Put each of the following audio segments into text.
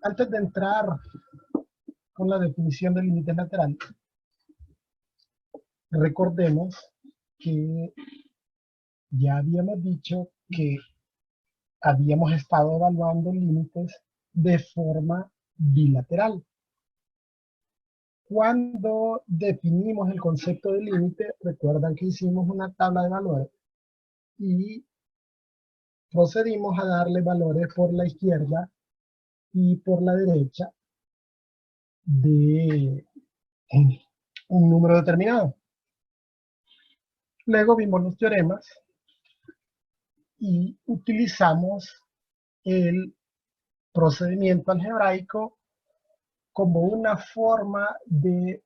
Antes de entrar con la definición del límite lateral, recordemos que ya habíamos dicho que habíamos estado evaluando límites de forma bilateral. Cuando definimos el concepto de límite, recuerdan que hicimos una tabla de valores y procedimos a darle valores por la izquierda y por la derecha de un número determinado. Luego vimos los teoremas y utilizamos el procedimiento algebraico como una forma de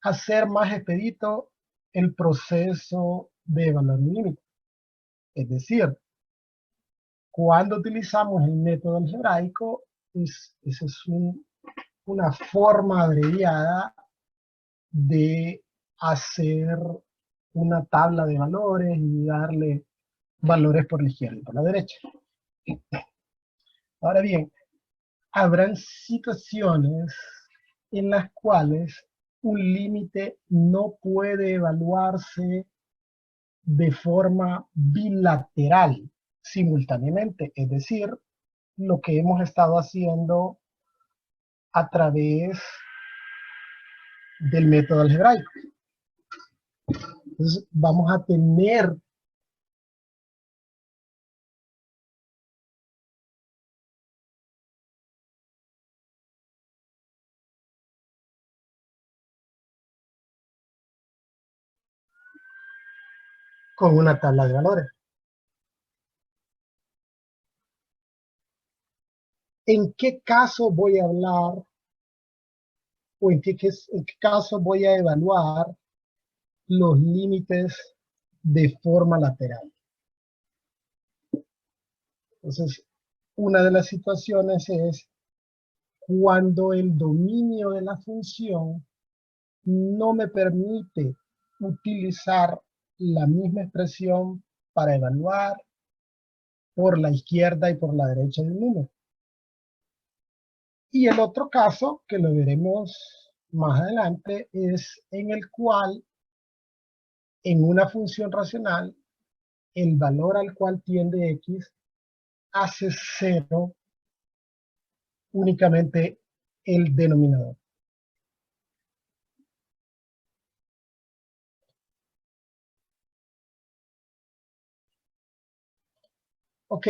hacer más expedito el proceso de evaluar un límite. Es decir, cuando utilizamos el método algebraico, esa es una forma abreviada de hacer una tabla de valores y darle valores por la izquierda y por la derecha. Ahora bien, habrán situaciones en las cuales un límite no puede evaluarse de forma bilateral simultáneamente, es decir, lo que hemos estado haciendo a través del método algebraico. Entonces vamos a tener con una tabla de valores. ¿En qué caso voy a hablar o en qué caso voy a evaluar los límites de forma lateral? Entonces, una de las situaciones es cuando el dominio de la función no me permite utilizar la misma expresión para evaluar por la izquierda y por la derecha del número. Y el otro caso, que lo veremos más adelante, es en el cual en una función racional el valor al cual tiende x hace cero únicamente el denominador. Ok,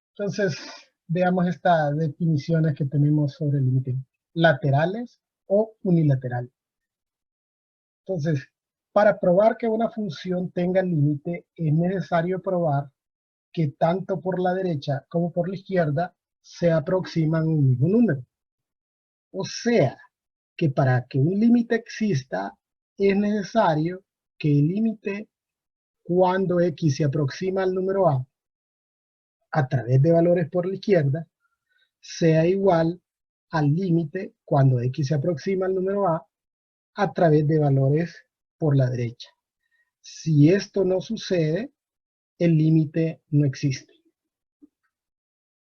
entonces veamos estas definiciones que tenemos sobre el límite. Laterales o unilaterales. Entonces, para probar que una función tenga límite, es necesario probar que tanto por la derecha como por la izquierda se aproximan un mismo número. O sea, que para que un límite exista, es necesario que el límite cuando x se aproxima al número a través de valores por la izquierda, sea igual al límite cuando x se aproxima al número a través de valores por la derecha. Si esto no sucede, el límite no existe.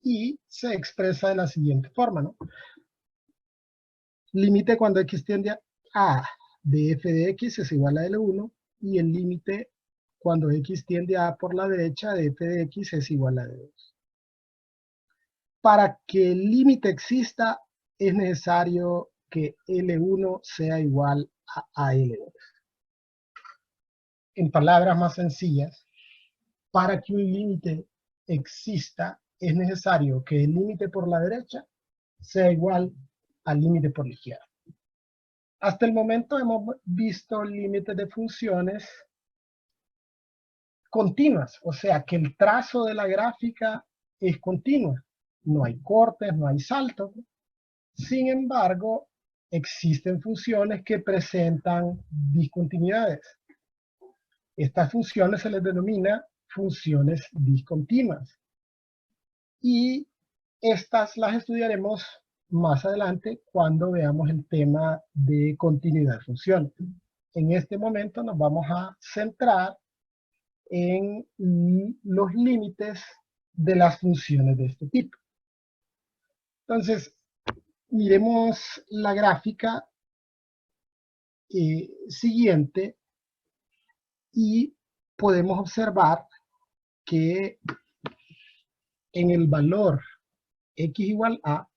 Y se expresa de la siguiente forma, ¿no? Límite cuando x tiende a de f de x es igual a L1, y el límite cuando x tiende a por la derecha de f de x es igual a D2. Para que el límite exista, es necesario que L1 sea igual a L2. En palabras más sencillas, para que un límite exista, es necesario que el límite por la derecha sea igual al límite por la izquierda. Hasta el momento hemos visto límites de funciones continuas, o sea que el trazo de la gráfica es continua. No hay cortes, no hay saltos. Sin embargo, existen funciones que presentan discontinuidades. Estas funciones se les denomina funciones discontinuas. Y estas las estudiaremos más adelante cuando veamos el tema de continuidad de funciones. En este momento nos vamos a centrar en los límites de las funciones de este tipo. Entonces, miremos la gráfica siguiente y podemos observar que en el valor x igual a,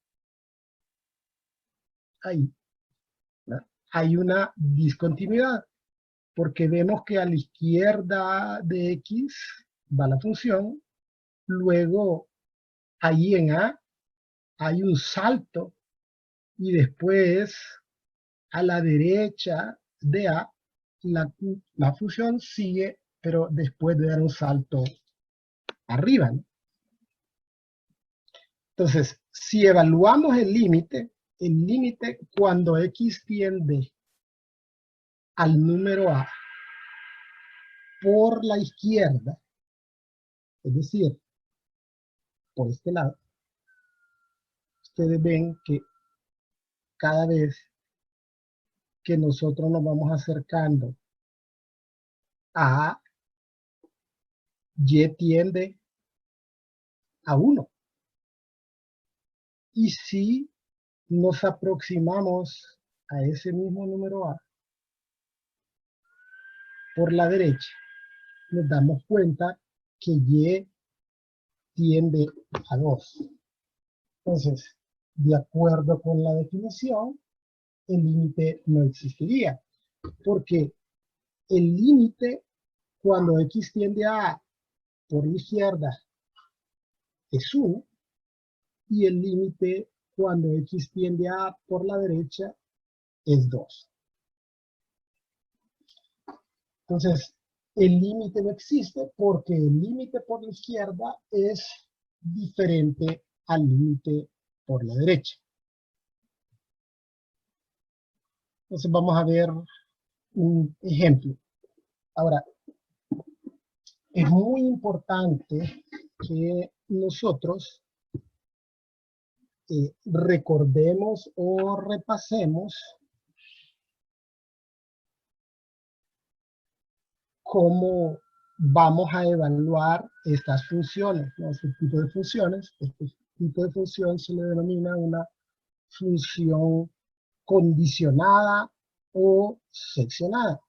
ahí, ¿no?, hay una discontinuidad, porque vemos que a la izquierda de x va la función, luego ahí en a hay un salto y después a la derecha de a la función sigue, pero después de dar un salto arriba, ¿no? Entonces, si evaluamos el límite cuando x tiende al número a por la izquierda, es decir, por este lado, ustedes ven que cada vez que nosotros nos vamos acercando a y tiende a 1. Y si nos aproximamos a ese mismo número a por la derecha, nos damos cuenta que y tiende a 2. Entonces, de acuerdo con la definición, el límite no existiría, porque el límite cuando x tiende a A por la izquierda es 1, y el límite cuando x tiende a A por la derecha es 2. Entonces, el límite no existe porque el límite por la izquierda es diferente al límite por la derecha. Entonces vamos a ver un ejemplo. Ahora, es muy importante que nosotros recordemos o repasemos cómo vamos a evaluar estas funciones, ¿no? Este tipo de funciones. Este tipo de función se le denomina una función condicionada o seccionada.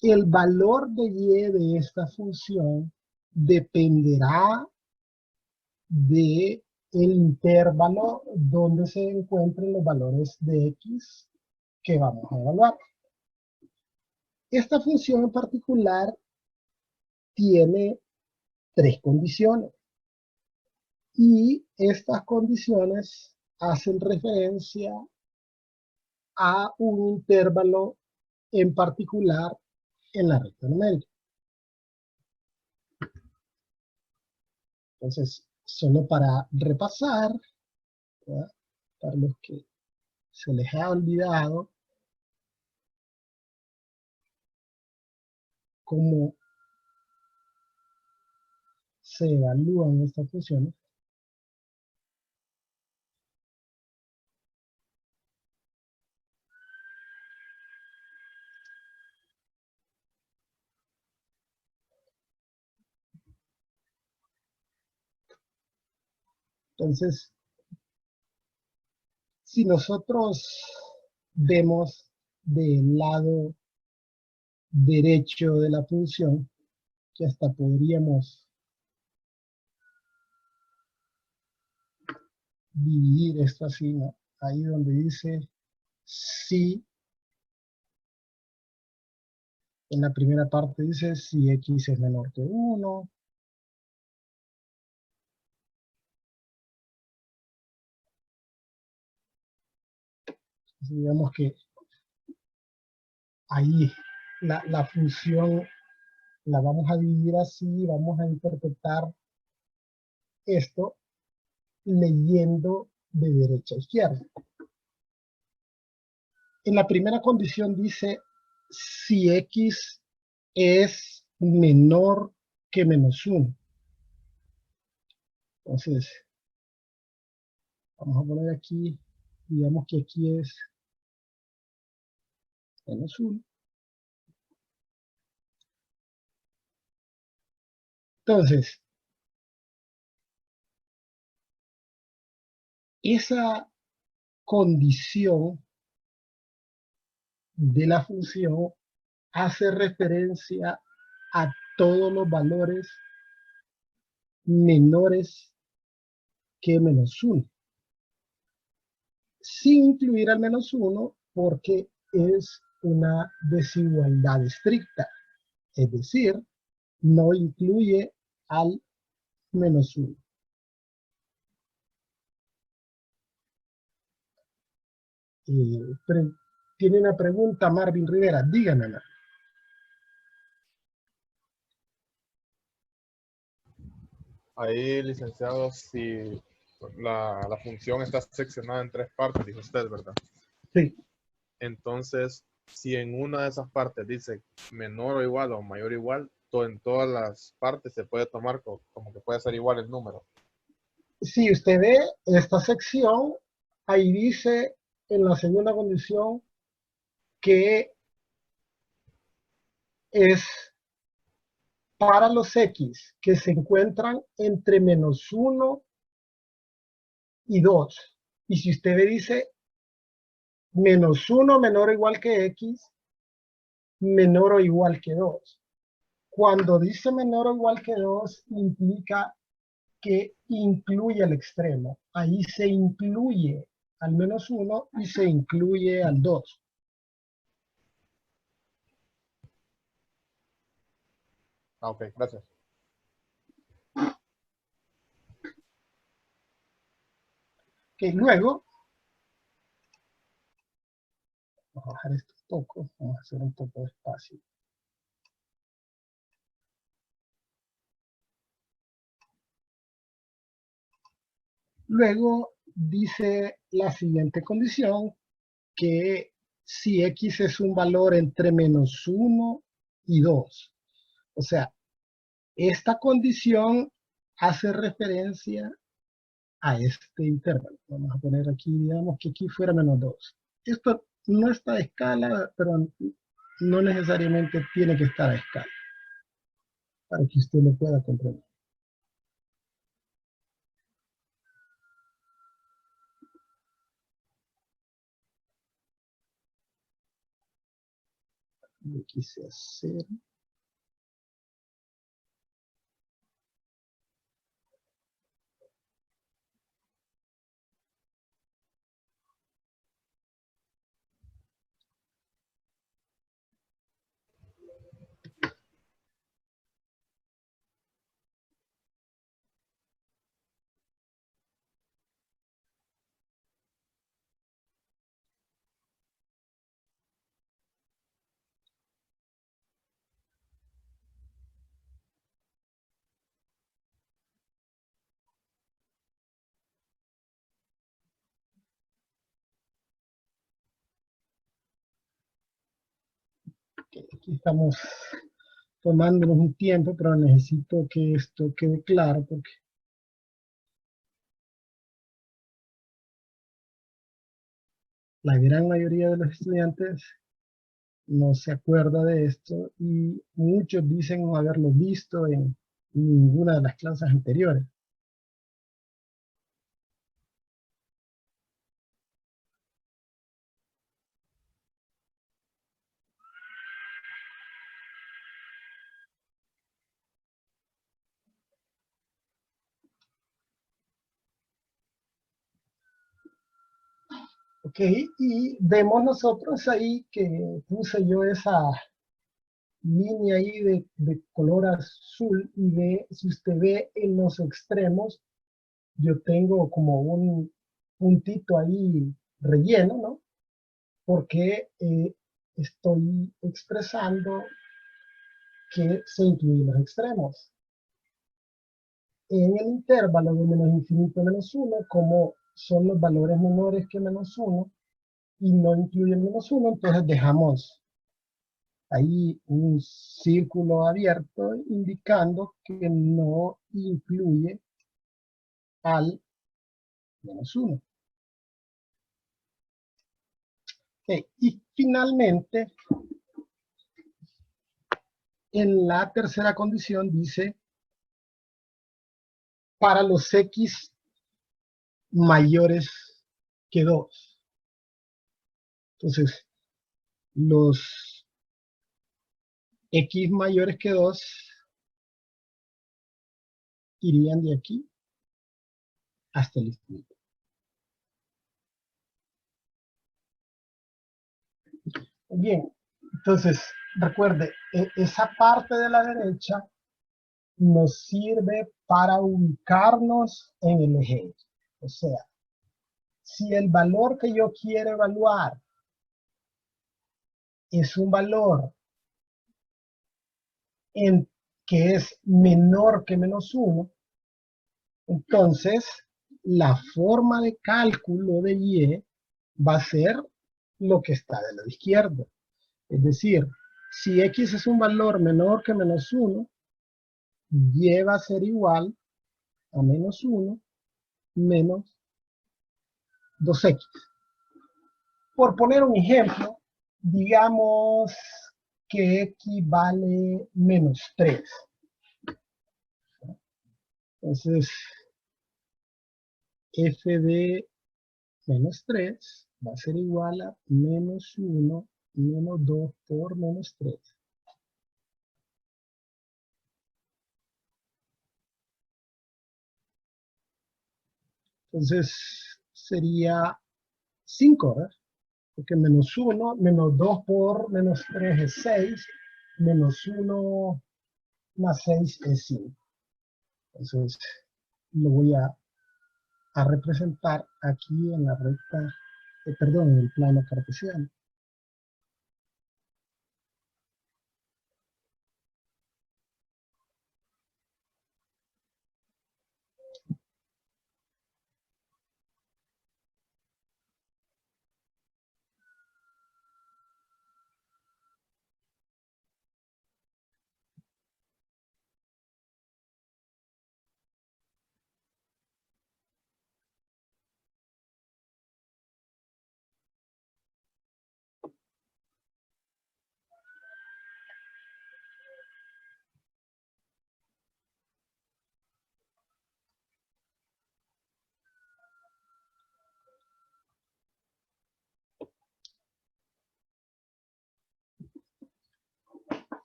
El valor de y de esta función dependerá de el intervalo donde se encuentren los valores de x que vamos a evaluar. Esta función en particular tiene 3 condiciones, y estas condiciones hacen referencia a un intervalo en particular en la recta numérica. Entonces, solo para repasar, ¿verdad?, para los que se les ha olvidado cómo se evalúan estas funciones. Entonces, si nosotros vemos del lado derecho de la función, que hasta podríamos dividir esto así, ¿no?, ahí donde dice si, en la primera parte dice si x es menor que 1, digamos que ahí la función la vamos a dividir así, vamos a interpretar esto leyendo de derecha a izquierda. En la primera condición dice si x es menor que menos 1. Entonces, vamos a poner aquí, digamos que aquí es menos 1. Entonces, esa condición de la función hace referencia a todos los valores menores que -1, sin incluir al -1 porque es una desigualdad estricta, es decir, no incluye al -1. Tiene una pregunta Marvin Rivera, díganmela. Ahí, licenciado, si la función está seccionada en 3 partes, dijo usted, ¿verdad? Sí. Entonces, si en una de esas partes dice menor o igual o mayor o igual, en todas las partes se puede tomar como que puede ser igual el número. Si usted ve esta sección, ahí dice en la segunda condición que es para los X que se encuentran entre -1 y 2. Y si usted ve dice -1 menor o igual que X, menor o igual que 2. Cuando dice menor o igual que 2, implica que incluye al extremo. Ahí se incluye al -1 y se incluye al 2. Ok, gracias. Que luego, vamos a bajar esto un poco, vamos a hacer un poco de espacio. Luego dice la siguiente condición, que si X es un valor entre -1 y 2. O sea, esta condición hace referencia a este intervalo. Vamos a poner aquí, digamos que aquí fuera -2. Esto no está a escala, pero no necesariamente tiene que estar a escala para que usted lo pueda comprender. Lo quise hacer. Aquí estamos tomándonos un tiempo, pero necesito que esto quede claro porque la gran mayoría de los estudiantes no se acuerda de esto y muchos dicen no haberlo visto en ninguna de las clases anteriores. Ok, y vemos nosotros ahí que puse yo esa línea ahí de color azul y si usted ve en los extremos, yo tengo como un puntito ahí relleno, ¿no? Porque estoy expresando que se incluyen los extremos. En el intervalo de -infinito a -1, como son los valores menores que -1 y no incluyen -1, entonces dejamos ahí un círculo abierto indicando que no incluye al -1. Y finalmente, en la tercera condición dice, para los X mayores que 2. Entonces, los x mayores que 2 irían de aquí hasta el infinito. Bien, entonces, recuerde, esa parte de la derecha nos sirve para ubicarnos en el eje. O sea, si el valor que yo quiero evaluar es un valor que es menor que -1, entonces la forma de cálculo de y va a ser lo que está del lado izquierdo. Es decir, si x es un valor menor que -1, y va a ser igual a -1 menos 2x. Por poner un ejemplo, digamos que x vale -3. Entonces, f de -3 va a ser igual a -1 menos 2 por -3. Entonces, sería 5, ¿verdad? Porque -1, menos 2 por -3 es 6, -1 más 6 es 5. Entonces, lo voy a representar aquí en la recta, perdón, en el plano cartesiano.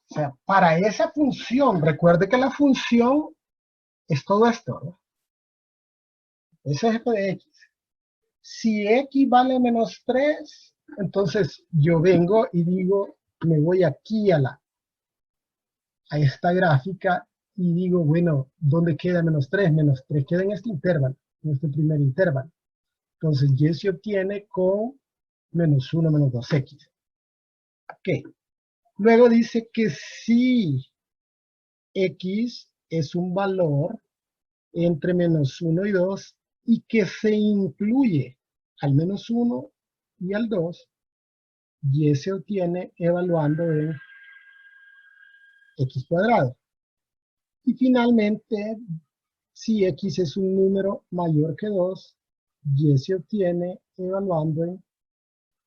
O sea, para esa función, recuerde que la función es todo esto, ¿no? Ese es f de x. Si x vale -3, entonces yo vengo y digo, me voy aquí a esta gráfica y digo, bueno, ¿dónde queda -3? -3 queda en este intervalo, en este primer intervalo. Entonces y se obtiene con -1 menos 2x. Ok. Luego dice que si x es un valor entre -1 y 2 y que se incluye al -1 y al 2, y se obtiene evaluando en x cuadrado. Y finalmente, si x es un número mayor que 2, y se obtiene evaluando en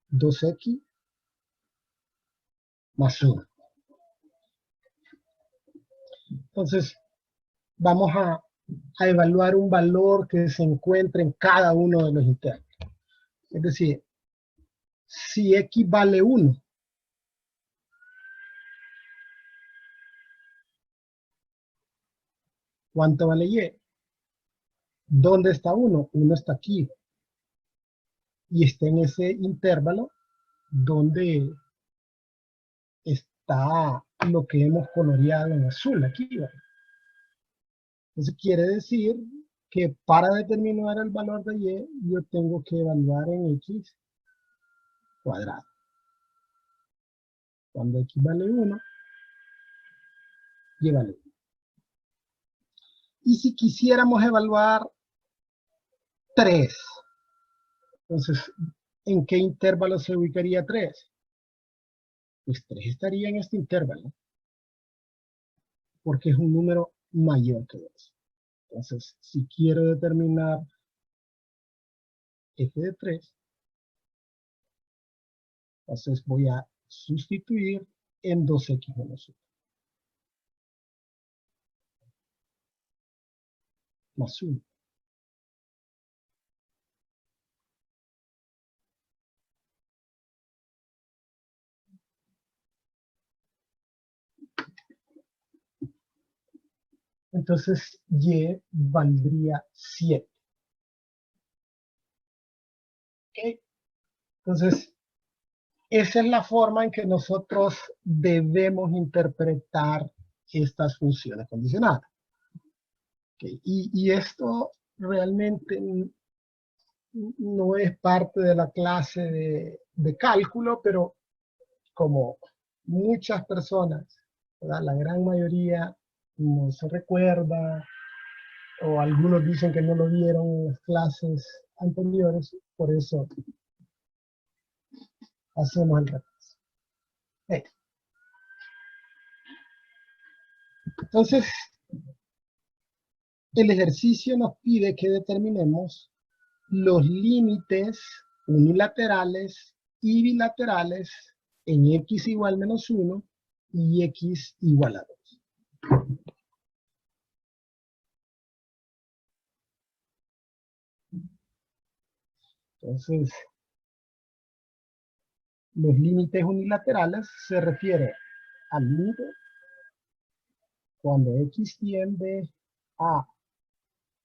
2x más 1. Entonces, vamos a evaluar un valor que se encuentre en cada uno de los intervalos. Es decir, si x vale 1, ¿cuánto vale y? ¿Dónde está 1? 1 está aquí. Y está en ese intervalo donde está lo que hemos coloreado en azul aquí, ¿verdad? Entonces quiere decir que para determinar el valor de y, yo tengo que evaluar en x cuadrado. Cuando x vale 1, y vale 1. Y si quisiéramos evaluar 3, entonces, ¿en qué intervalo se ubicaría 3? Pues 3 estaría en este intervalo, porque es un número mayor que 2. Entonces, si quiero determinar f de 3, entonces voy a sustituir en 2x menos 1, más 1. entonces y valdría 7. ¿Ok? Entonces, esa es la forma en que nosotros debemos interpretar estas funciones condicionadas. ¿Ok? Y esto realmente no es parte de la clase de cálculo, pero como muchas personas, ¿verdad? La gran mayoría no se recuerda, o algunos dicen que no lo vieron en las clases anteriores, por eso hacemos el repaso. Entonces, el ejercicio nos pide que determinemos los límites unilaterales y bilaterales en x igual menos 1 y x igual a 2. Entonces, los límites unilaterales se refiere al límite cuando x tiende a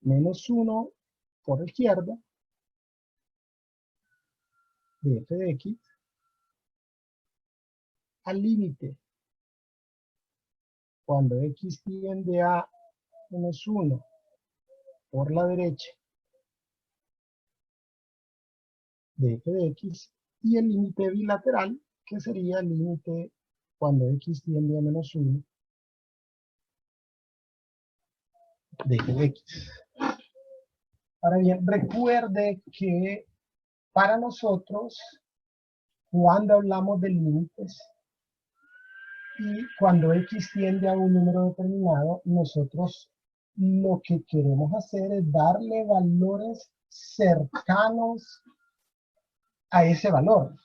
menos 1 por la izquierda de f de x, al límite cuando x tiende a menos 1 por la derecha de f de x, y el límite bilateral, que sería el límite cuando x tiende a menos 1 de f de x. Ahora bien, recuerde que para nosotros, cuando hablamos de límites y cuando x tiende a un número determinado, nosotros lo que queremos hacer es darle valores cercanos a ese valor.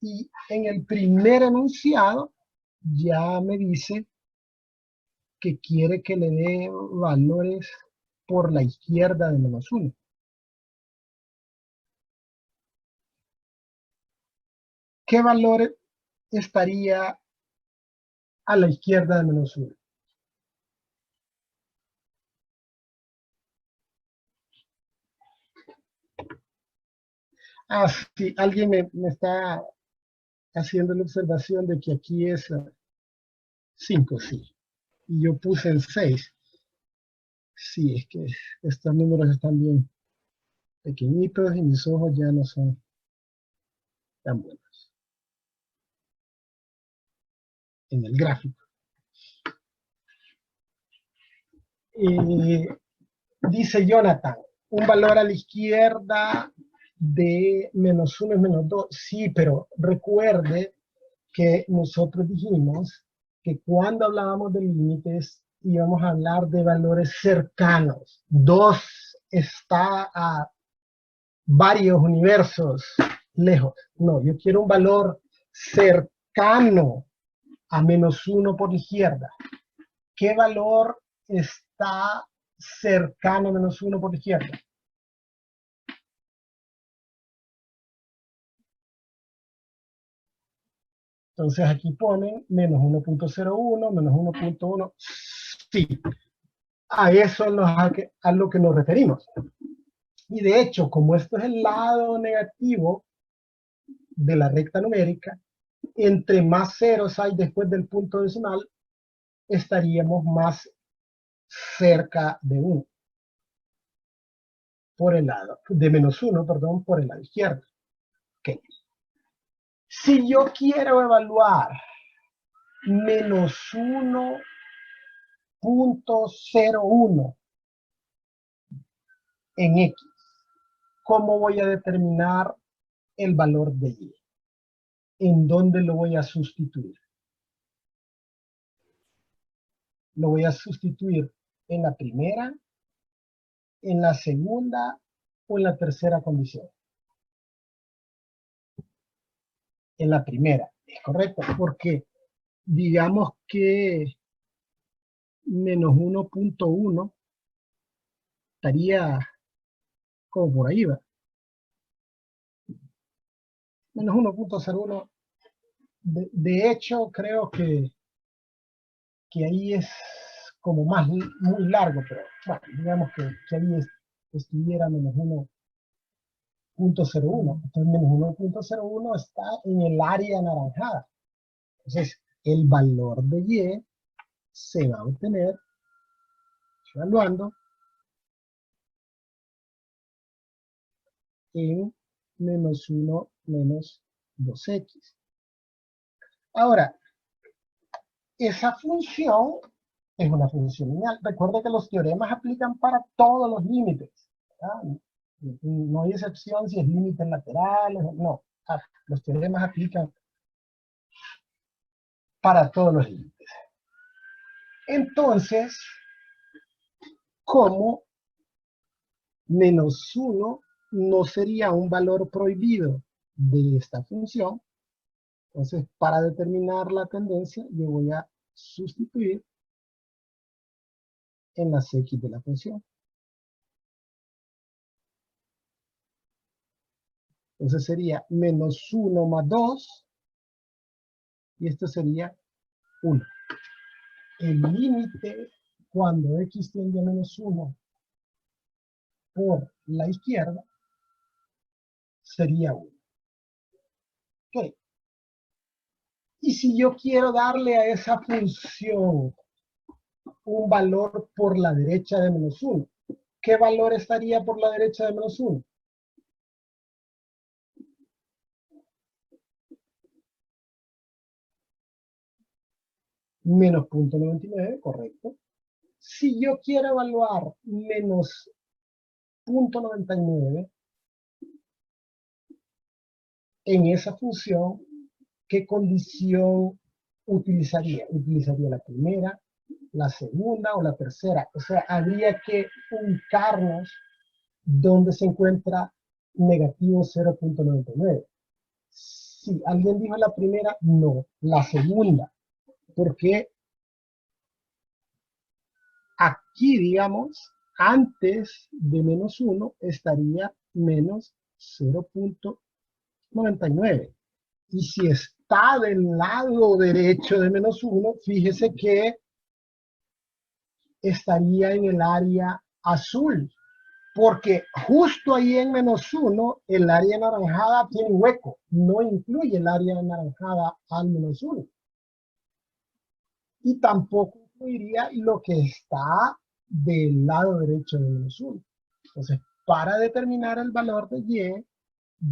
Y en el primer enunciado ya me dice que quiere que le dé valores por la izquierda de menos 1. ¿Qué valor estaría a la izquierda de menos 1? Ah, sí, alguien me está haciendo la observación de que aquí es 5, sí. Y yo puse el 6. Sí, es que estos números están bien pequeñitos y mis ojos ya no son tan buenos en el gráfico. Dice Jonathan, un valor a la izquierda de menos 1 es menos 2. Sí, pero recuerde que nosotros dijimos que cuando hablábamos de límites íbamos a hablar de valores cercanos. 2 está a varios universos lejos. No, yo quiero un valor cercano a menos 1 por la izquierda. ¿Qué valor está cercano a menos 1 por la izquierda? Entonces aquí ponen menos 1.01, menos 1.1. Sí, a eso es a lo que nos referimos. Y de hecho, como esto es el lado negativo de la recta numérica, entre más ceros hay después del punto decimal, estaríamos más cerca de 1. Por el lado, de menos 1, perdón, por el lado izquierdo. Okay. Si yo quiero evaluar menos 1.01 en X, ¿cómo voy a determinar el valor de Y? ¿En dónde lo voy a sustituir? Lo voy a sustituir en la primera, en la segunda o en la tercera condición. En la primera, es correcto, porque digamos que menos 1.1 estaría como por ahí, ¿va? Menos 1.01. De hecho, creo que ahí es como más muy largo, pero bueno, digamos que ahí estuviera menos 1.01. Entonces menos 1.01 está en el área anaranjada. Entonces el valor de y se va a obtener evaluando en menos 1 menos 2x. Ahora, esa función es una función lineal. Recuerda que los teoremas aplican para todos los límites, ¿verdad? No hay excepción si es límites laterales o no. Los teoremas aplican para todos los límites. Entonces, como menos 1 no sería un valor prohibido de esta función, entonces para determinar la tendencia yo voy a sustituir en las x de la función. Entonces sería menos 1 más 2, y esto sería 1. El límite cuando x tiende a menos 1 por la izquierda sería 1. Ok. Y si yo quiero darle a esa función un valor por la derecha de menos 1, ¿qué valor estaría por la derecha de menos 1? Menos 0.99, correcto. Si yo quiero evaluar menos 0.99 en esa función, ¿qué condición utilizaría? Utilizaría la primera, la segunda o la tercera. O sea, habría que ubicarnos donde se encuentra negativo 0.99. Si alguien dijo la primera, no, la segunda. Porque aquí, digamos, antes de menos 1 estaría menos 0.99. Y si está del lado derecho de menos 1, fíjese que estaría en el área azul. Porque justo ahí en menos 1, el área anaranjada tiene hueco. No incluye el área anaranjada al menos 1. Y tampoco incluiría lo que está del lado derecho de menos 1. Entonces, para determinar el valor de y,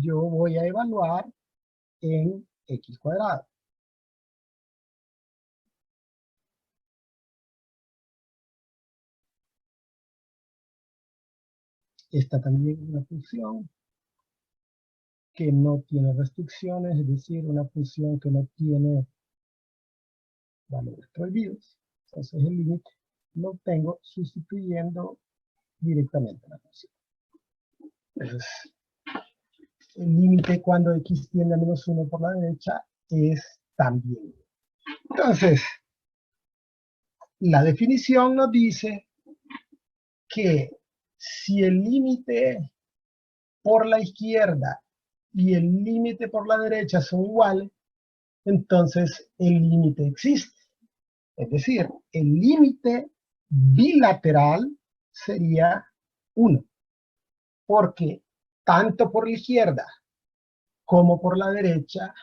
yo voy a evaluar en x cuadrado. Esta también es una función que no tiene restricciones, es decir, una función que no tiene valores prohibidos. Entonces el límite lo obtengo sustituyendo directamente la función. Entonces, el límite cuando x tiende a menos 1 por la derecha es también. Entonces, la definición nos dice que si el límite por la izquierda y el límite por la derecha son iguales, entonces el límite existe. Es decir, el límite bilateral sería 1, porque tanto por la izquierda como por la derecha,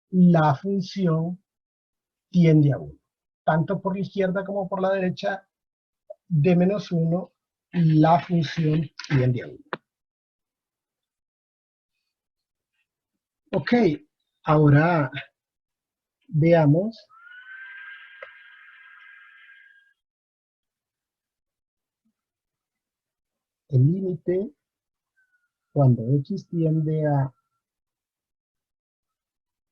la función tiende a 1. Tanto por la izquierda como por la derecha de menos 1, la función tiende a 1. Ok, ahora veamos el límite cuando x tiende a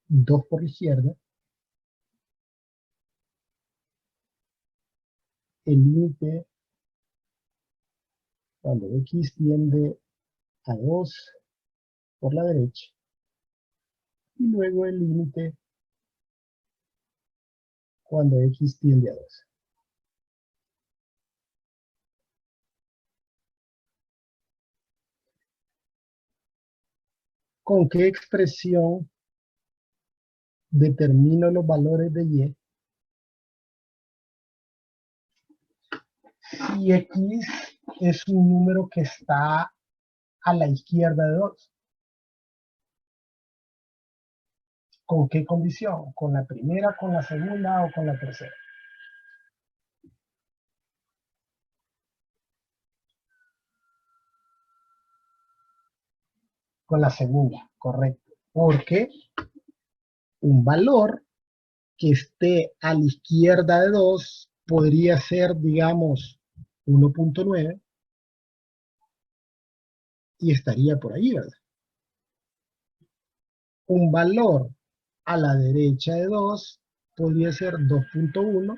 2 por la izquierda, el límite cuando x tiende a 2 por la derecha, y luego el límite cuando x tiende a 2. ¿Con qué expresión determino los valores de y? si X es un número que está a la izquierda de 2. ¿Con qué condición? ¿Con la primera, con la segunda o con la tercera? Con la segunda, correcto. Porque un valor que esté a la izquierda de 2 podría ser, digamos, 1.9 y estaría por ahí, ¿verdad? Un valor a la derecha de 2 podría ser 2.1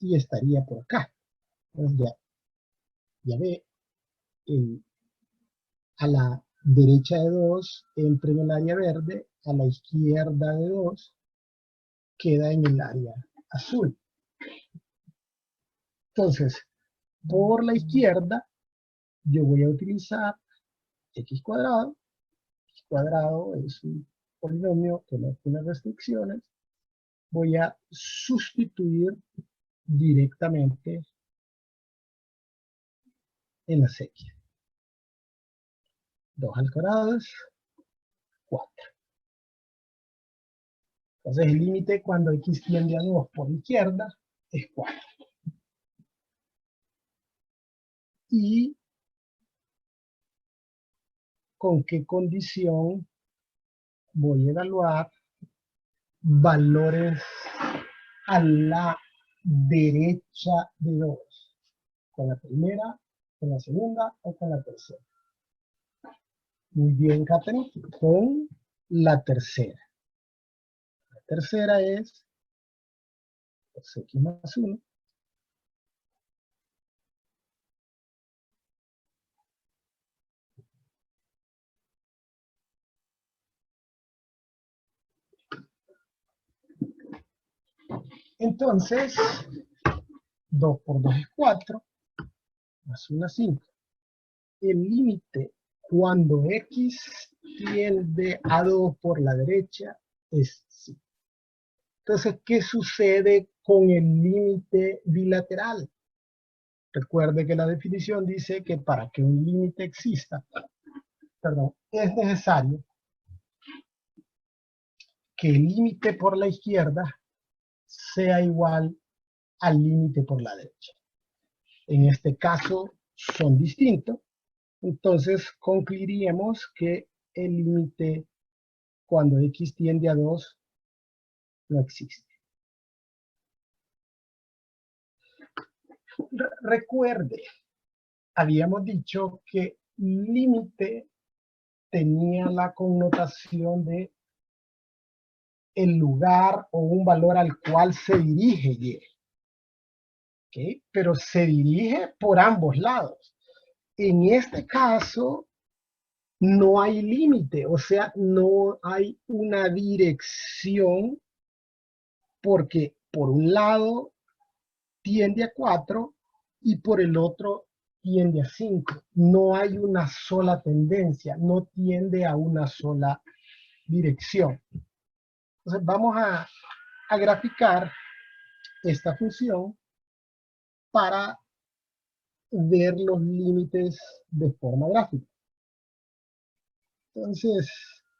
y estaría por acá. Entonces ya ve, a la derecha de 2 entra en el área verde, a la izquierda de 2 queda en el área azul. Entonces, por la izquierda, yo voy a utilizar x cuadrado. X cuadrado es un polinomio que no tiene restricciones. Voy a sustituir directamente en las x. 2 al cuadrado es 4. Entonces el límite cuando x tiende a 2 por la izquierda es 4. Y con qué condición voy a evaluar valores a la derecha de 2. Con la primera, con la segunda o con la tercera. Muy bien, Catherine. Con la tercera. La tercera es x más 1. Entonces, 2 por 2 es 4, más 1 es 5. El límite cuando x tiende a 2 por la derecha es 5. Entonces, ¿qué sucede con el límite bilateral? Recuerde que la definición dice que para que un límite exista, es necesario que el límite por la izquierda sea igual al límite por la derecha. En este caso son distintos, entonces concluiríamos que el límite cuando x tiende a 2 no existe. Recuerde, habíamos dicho que límite tenía la connotación de el lugar o un valor al cual se dirige y. ¿Okay? Pero se dirige por ambos lados. En este caso, no hay límite, o sea, no hay una dirección porque por un lado tiende a 4 y por el otro tiende a 5. No hay una sola tendencia, no tiende a una sola dirección. Entonces vamos a graficar esta función para ver los límites de forma gráfica. Entonces,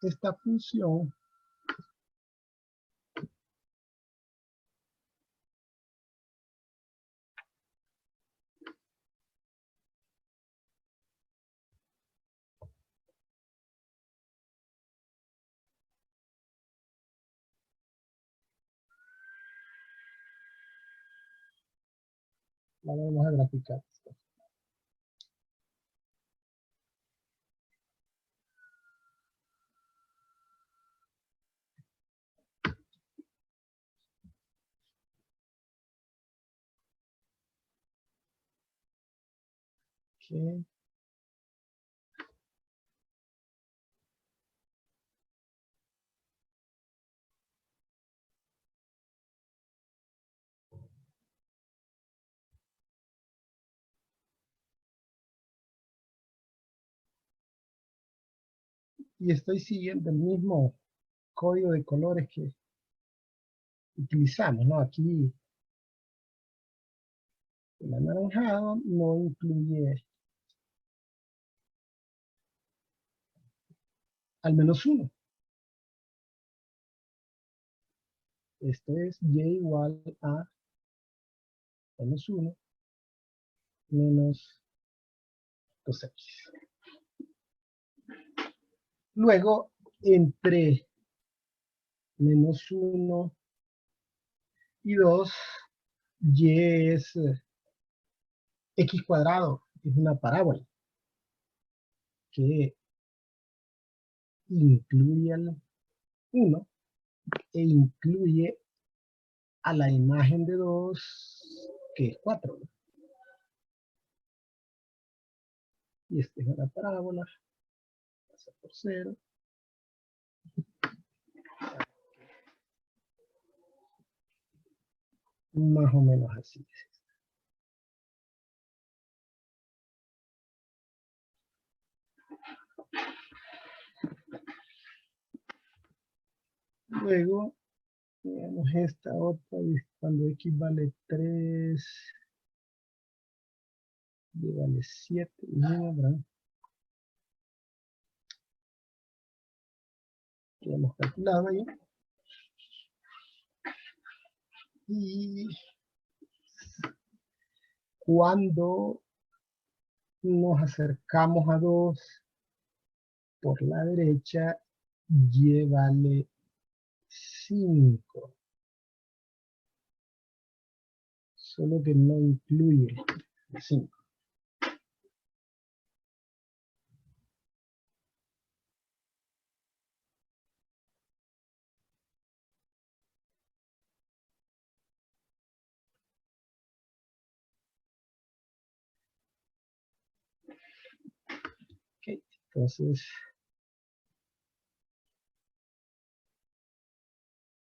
esta función la vamos a graficar. Okay. Y estoy siguiendo el mismo código de colores que utilizamos, ¿no? Aquí El anaranjado no incluye al menos 1. Esto es y igual a menos 1 menos 2x. Luego, entre menos 1 y 2, y es x cuadrado, es una parábola que incluye al 1 e incluye a la imagen de 2, que es 4. Y esta es una parábola, pasa por 0. Más o menos así. Luego, veamos esta otra, cuando x vale 3, y vale 7, ¿verdad? Que hemos calculado ahí. Y cuando nos acercamos a 2 por la derecha, y vale 5. Solo que no incluye el 5. Okay. Entonces,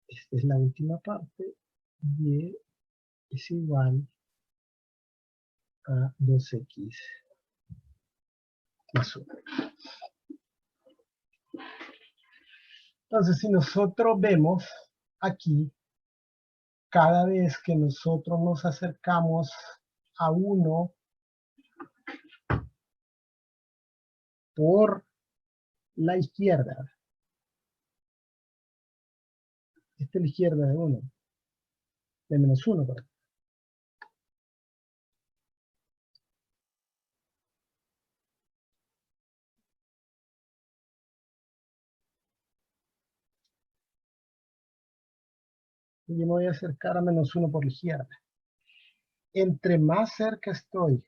esta es la última parte. Y es igual a 2x más 1. Entonces, si nosotros vemos aquí, cada vez que nosotros nos acercamos a 1 por la izquierda, esta es la izquierda de 1, de menos 1, perdón. Yo me voy a acercar a menos 1 por la izquierda. Entre más cerca estoy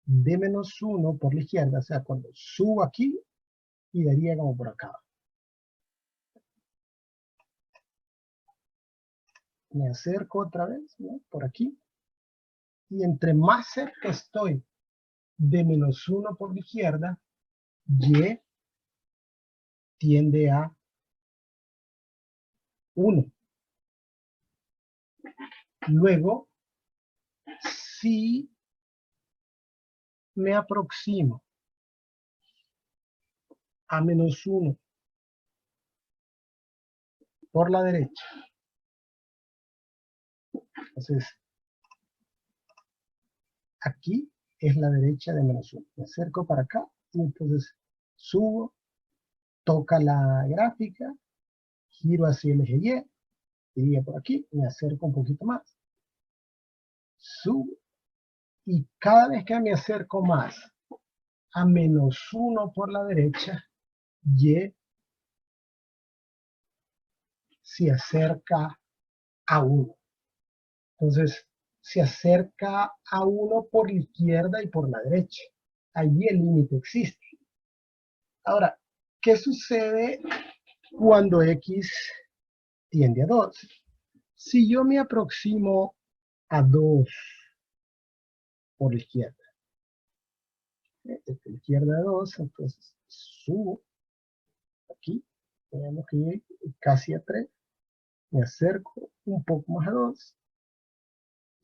de menos 1 por la izquierda, o sea, cuando subo aquí, y daría como por acá. Me acerco otra vez, ¿no? Por aquí. Y entre más cerca estoy de menos 1 por la izquierda, y tiende a 1. Luego, si me aproximo a menos 1 por la derecha, entonces aquí es la derecha de menos 1. Me acerco para acá y entonces subo, toca la gráfica, giro hacia el eje Y, iría por aquí, me acerco un poquito más, subo, y cada vez que me acerco más a menos 1 por la derecha, y se acerca a 1. Entonces, se acerca a 1 por la izquierda y por la derecha. Allí el límite existe. Ahora, ¿qué sucede cuando x tiende a 2? Si yo me aproximo a 2 por la izquierda, por la izquierda 2, entonces subo aquí, veamos que llegué casi a 3, me acerco un poco más a 2,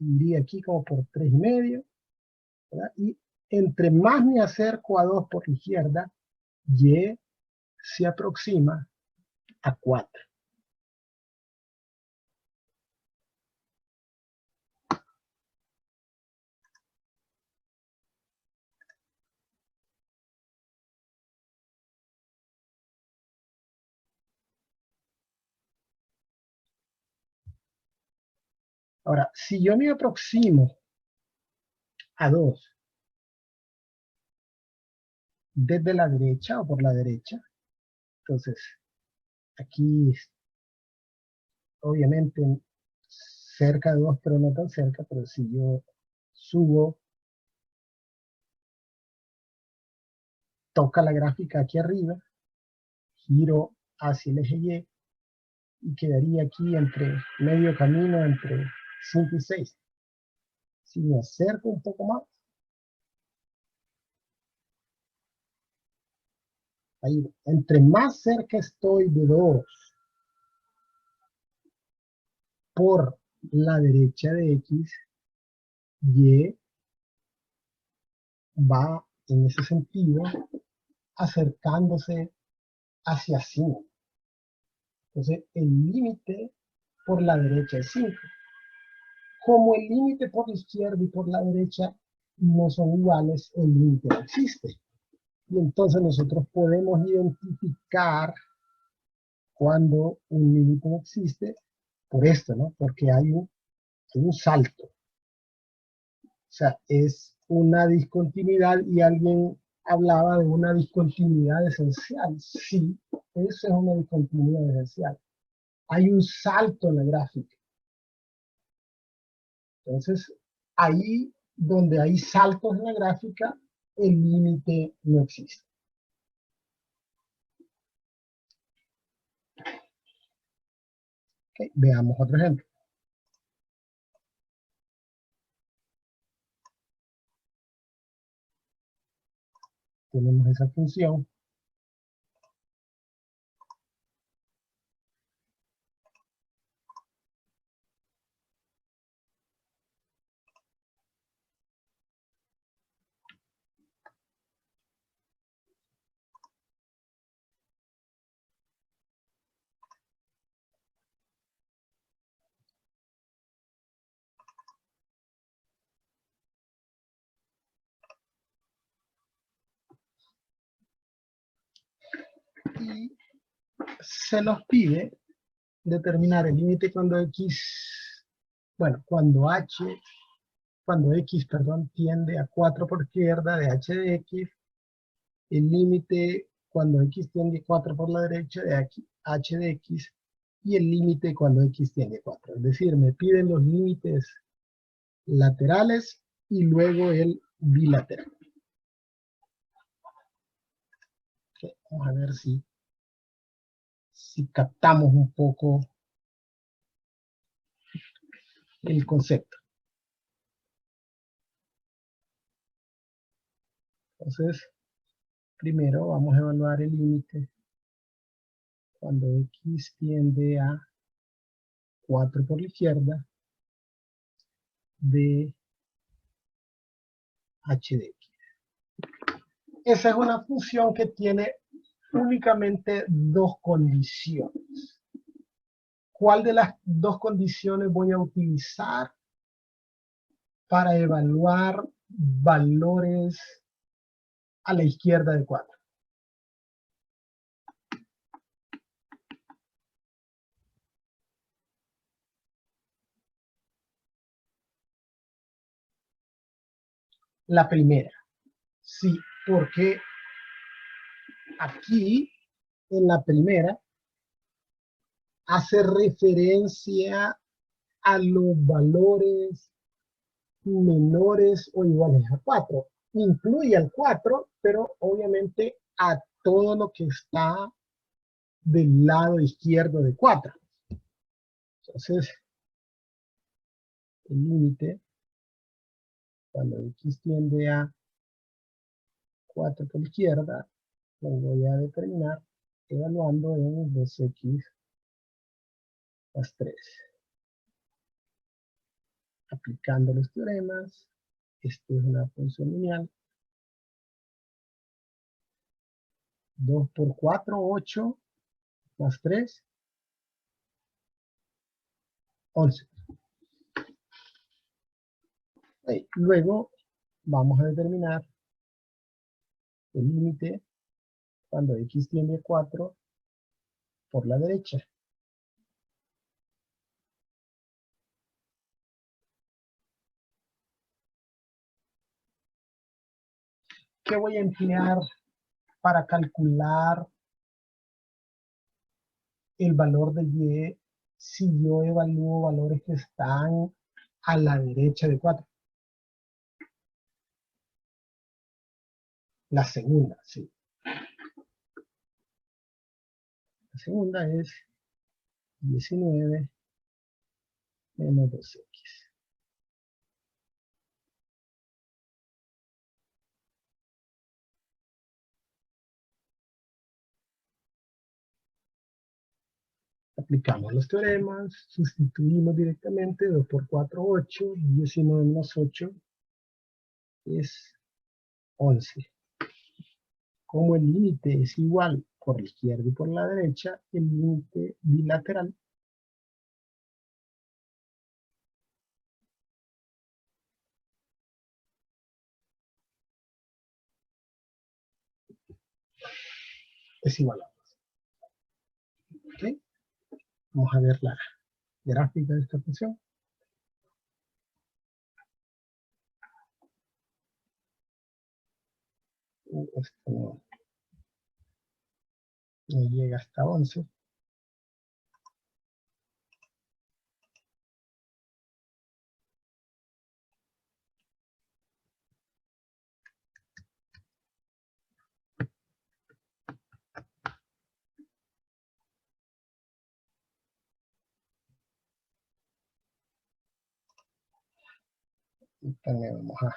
iría aquí como por 3,5, ¿verdad? Y entre más me acerco a 2 por la izquierda, y se aproxima a 4. Ahora, si yo me aproximo a 2 desde la derecha o por la derecha, entonces aquí obviamente cerca de 2, pero no tan cerca, pero si yo subo, toca la gráfica aquí arriba, giro hacia el eje Y y quedaría aquí entre medio camino entre 5 y 6. Si me acerco un poco más, ahí, entre más cerca estoy de 2 por la derecha de X, Y va en ese sentido acercándose hacia 5. Entonces el límite por la derecha es 5. Como el límite por la izquierda y por la derecha no son iguales, el límite no existe. Y entonces nosotros podemos identificar cuando un límite no existe por esto, ¿no? Porque hay un salto. O sea, es una discontinuidad y alguien hablaba de una discontinuidad esencial. Sí, eso es una discontinuidad esencial. Hay un salto en la gráfica. Entonces, ahí donde hay saltos en la gráfica, el límite no existe. Okay, veamos otro ejemplo. Tenemos esa función. Y se nos pide determinar el límite cuando X, bueno, cuando X, perdón, tiende a 4 por izquierda de h de X, el límite cuando X tiende a 4 por la derecha de h de X, y el límite cuando X tiende a 4. Es decir, me piden los límites laterales y luego el bilateral. Okay, vamos a ver si captamos un poco el concepto. Entonces, primero vamos a evaluar el límite cuando X tiende a 4 por la izquierda de h de X. Esa es una función que tiene únicamente dos condiciones. ¿Cuál de las dos condiciones voy a utilizar para evaluar valores a la izquierda de 4? La primera. Sí, porque aquí, en la primera, hace referencia a los valores menores o iguales a 4. Incluye al 4, pero obviamente a todo lo que está del lado izquierdo de 4. Entonces, el límite, cuando X tiende a 4 por la izquierda, lo voy a determinar evaluando en 2x más 3. Aplicando los teoremas, esta es una función lineal. 2 por 4, 8, más 3, 11. Luego vamos a determinar el límite cuando X tiende a 4 por la derecha. ¿qué voy a emplear para calcular el valor de y si yo evalúo valores que están a la derecha de 4? La segunda, sí. La segunda es 19 menos 2x. Aplicamos los teoremas, sustituimos directamente, 2 por 4, 8, 19 menos 8 es 11. Como el límite es igual por la izquierda y por la derecha, el límite bilateral es igual a 2. ¿Ok? Vamos a ver la gráfica de esta función. Esto no llega hasta 11. Y también vamos a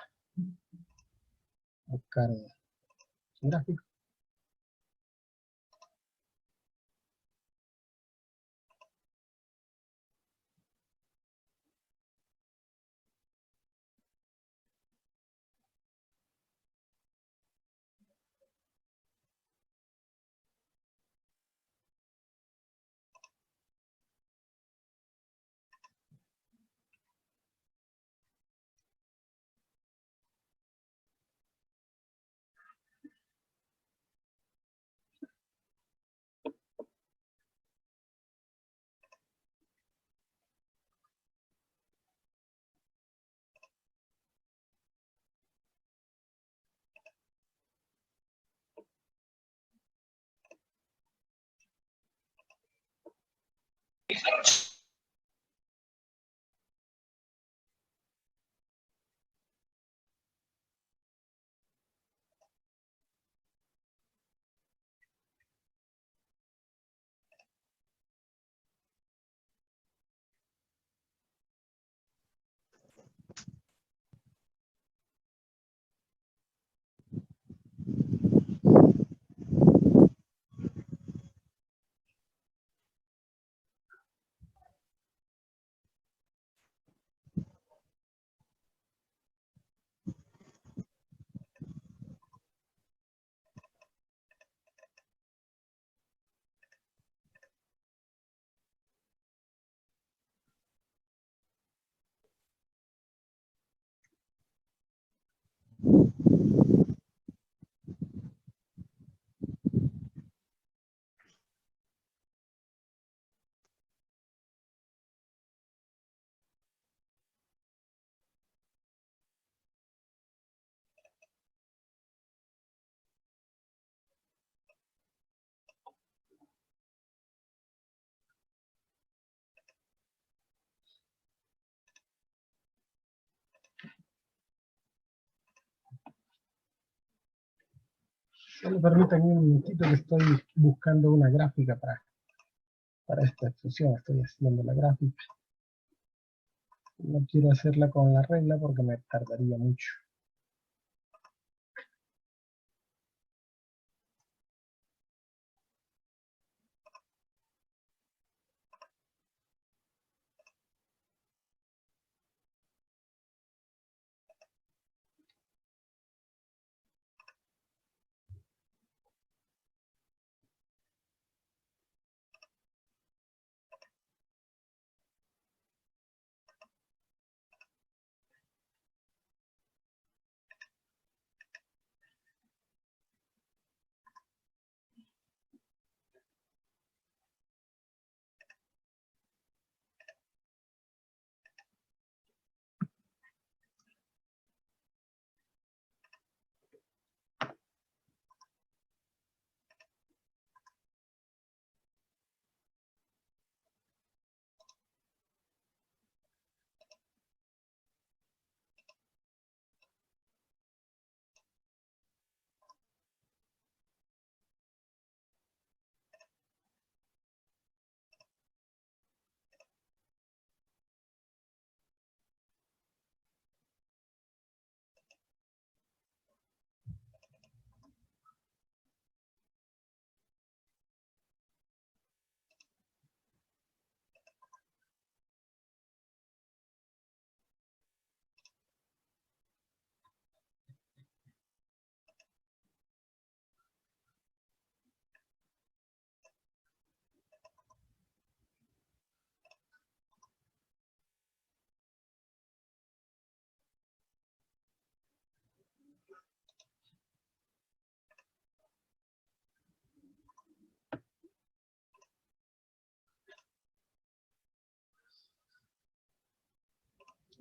buscar un gráfico. Solo permítanme un minutito que estoy buscando una gráfica para esta función. Estoy haciendo la gráfica. No quiero hacerla con la regla porque me tardaría mucho.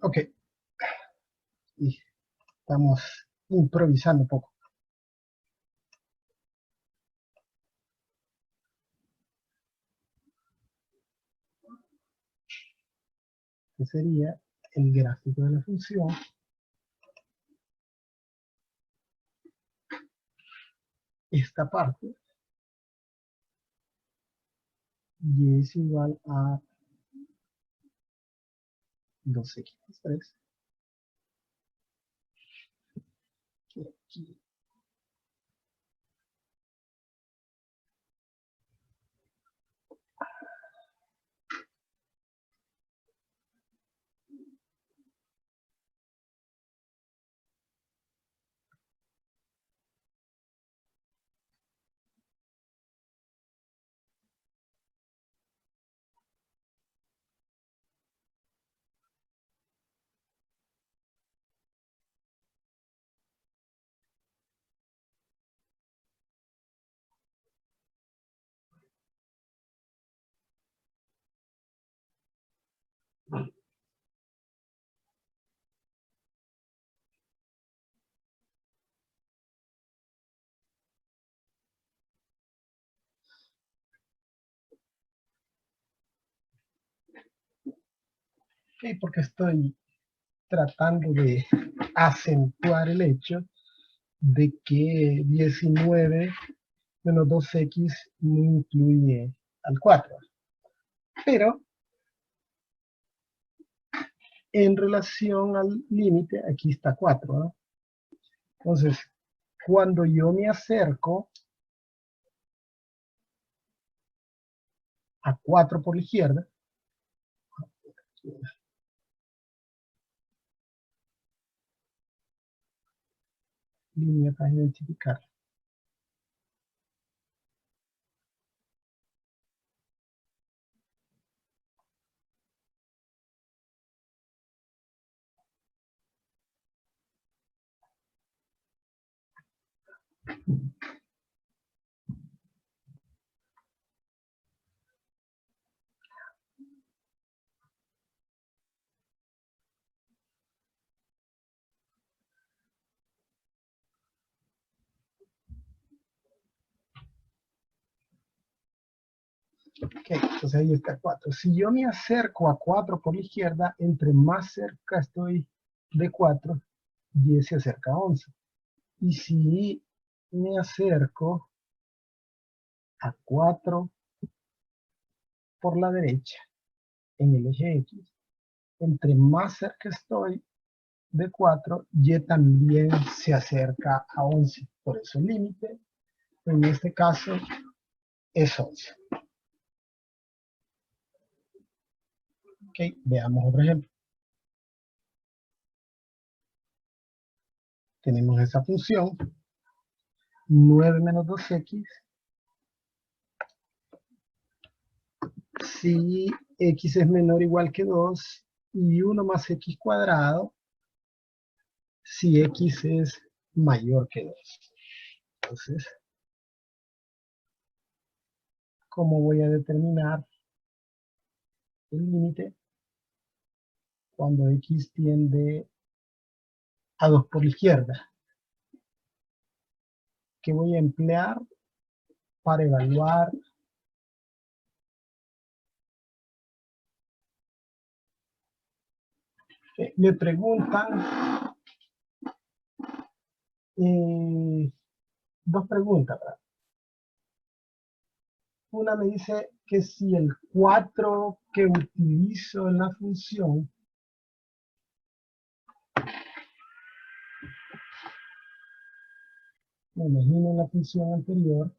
Ok, y estamos improvisando un poco. Que sería el gráfico de la función. Esta parte y es igual a 2x más 3. Aquí. Y porque estoy tratando de acentuar el hecho de que 19 menos 2x no incluye al 4. Pero en relación al límite, aquí está 4, ¿no? Entonces, cuando yo me acerco a 4 por la izquierda, línea para identificar. Ok, entonces ahí está 4. Si yo me acerco a 4 por la izquierda, entre más cerca estoy de 4, y se acerca a 11. Y si me acerco a 4 por la derecha, en el eje X, entre más cerca estoy de 4, y también se acerca a 11. Por eso el límite, en este caso, es 11. Ok, veamos otro ejemplo. Tenemos esa función, 9 menos 2x, si x es menor o igual que 2, y 1 más x cuadrado, si x es mayor que 2. Entonces, ¿cómo voy a determinar el límite cuando x tiende a 2 por la izquierda? ¿Qué voy a emplear para evaluar me preguntan dos preguntas, ¿verdad? Una me dice que si el 4 que utilizo en la función me imagino en la función anterior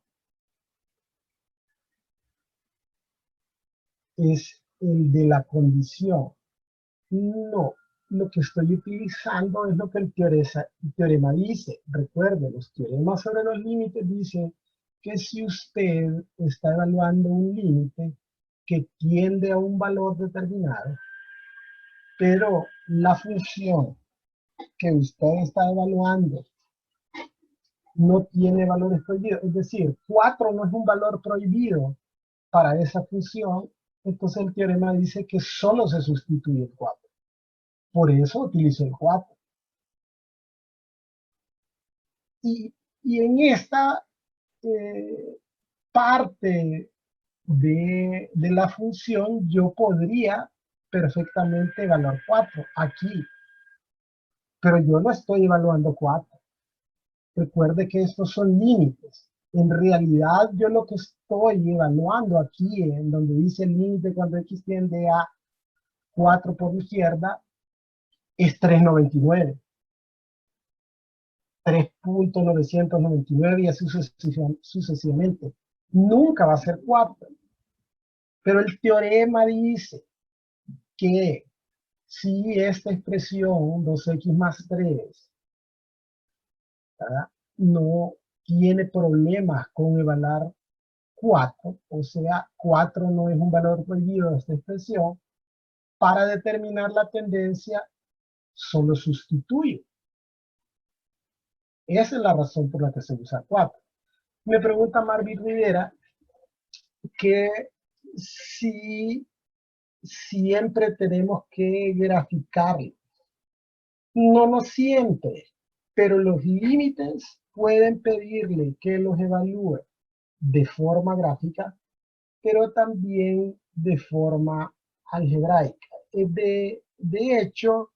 es el de la condición. No, lo que estoy utilizando es lo que el teorema dice. Recuerde, los teoremas sobre los límites dicen que si usted está evaluando un límite que tiende a un valor determinado, pero la función que usted está evaluando no tiene valores prohibidos, es decir, 4 no es un valor prohibido para esa función, entonces el teorema dice que solo se sustituye el 4. Por eso utilizo el 4. Y en esta parte de la función, yo podría perfectamente evaluar 4 aquí, pero yo no estoy evaluando 4. Recuerde que estos son límites. En realidad, yo lo que estoy evaluando aquí, en donde dice el límite cuando x tiende a 4 por la izquierda, es 399. 3.999 y así sucesivamente. Nunca va a ser 4. Pero el teorema dice que si esta expresión 2x más 3, ¿verdad?, no tiene problemas con evaluar 4, o sea, 4 no es un valor prohibido de esta expresión, para determinar la tendencia solo sustituyo. Esa es la razón por la que se usa 4. Me pregunta Marvin Rivera que si siempre tenemos que graficarlo. No siempre, pero los límites pueden pedirle que los evalúe de forma gráfica, pero también de forma algebraica. De hecho,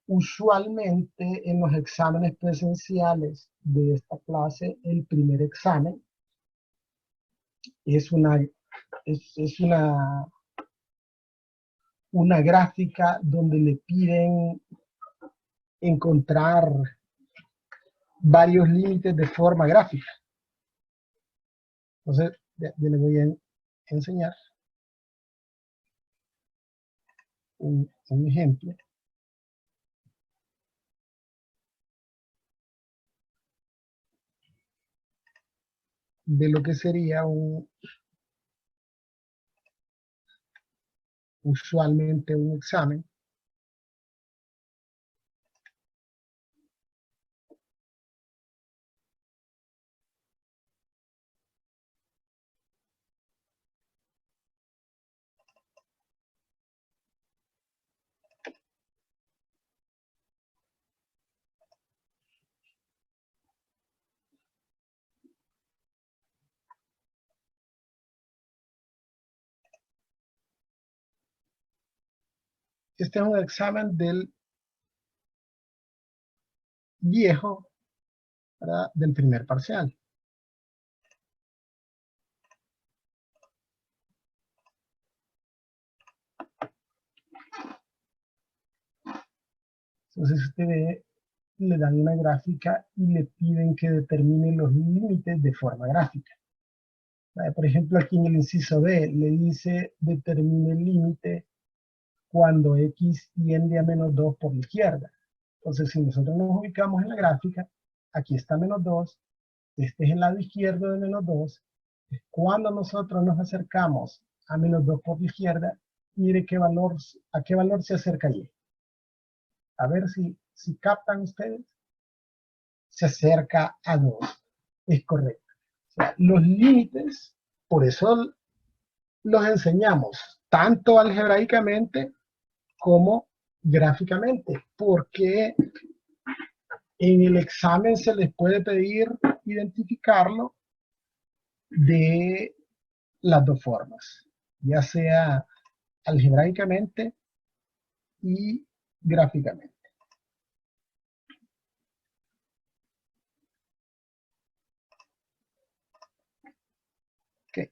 usualmente en los exámenes presenciales de esta clase, el primer examen es una gráfica donde le piden encontrar varios límites de forma gráfica. Entonces, ya le voy a enseñar un ejemplo de lo que sería usualmente un examen. Este es un examen del viejo, ¿verdad?, del primer parcial. Entonces usted ve, le dan una gráfica y le piden que determine los límites de forma gráfica. Por ejemplo, aquí en el inciso B le dice determine el límite cuando x tiende a menos 2 por la izquierda. Entonces, si nosotros nos ubicamos en la gráfica, aquí está menos 2, este es el lado izquierdo de menos 2. Cuando nosotros nos acercamos a menos 2 por la izquierda, mire a qué valor se acerca y. A ver si captan ustedes. Se acerca a 2. Es correcto. O sea, los límites, por eso los enseñamos, tanto algebraicamente como gráficamente, porque en el examen se les puede pedir identificarlo de las dos formas, ya sea algebraicamente y gráficamente. Okay.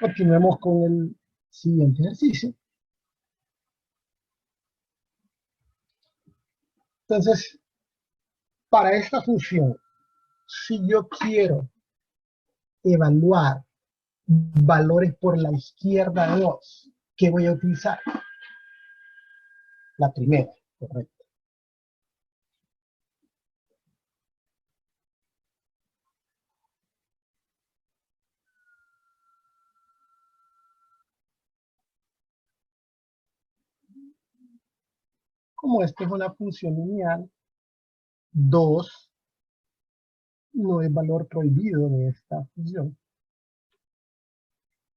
Continuemos con el siguiente ejercicio. Entonces, para esta función, si yo quiero evaluar valores por la izquierda 2, ¿qué voy a utilizar? La primera, correcto. Como esta es una función lineal, 2 no es valor prohibido de esta función.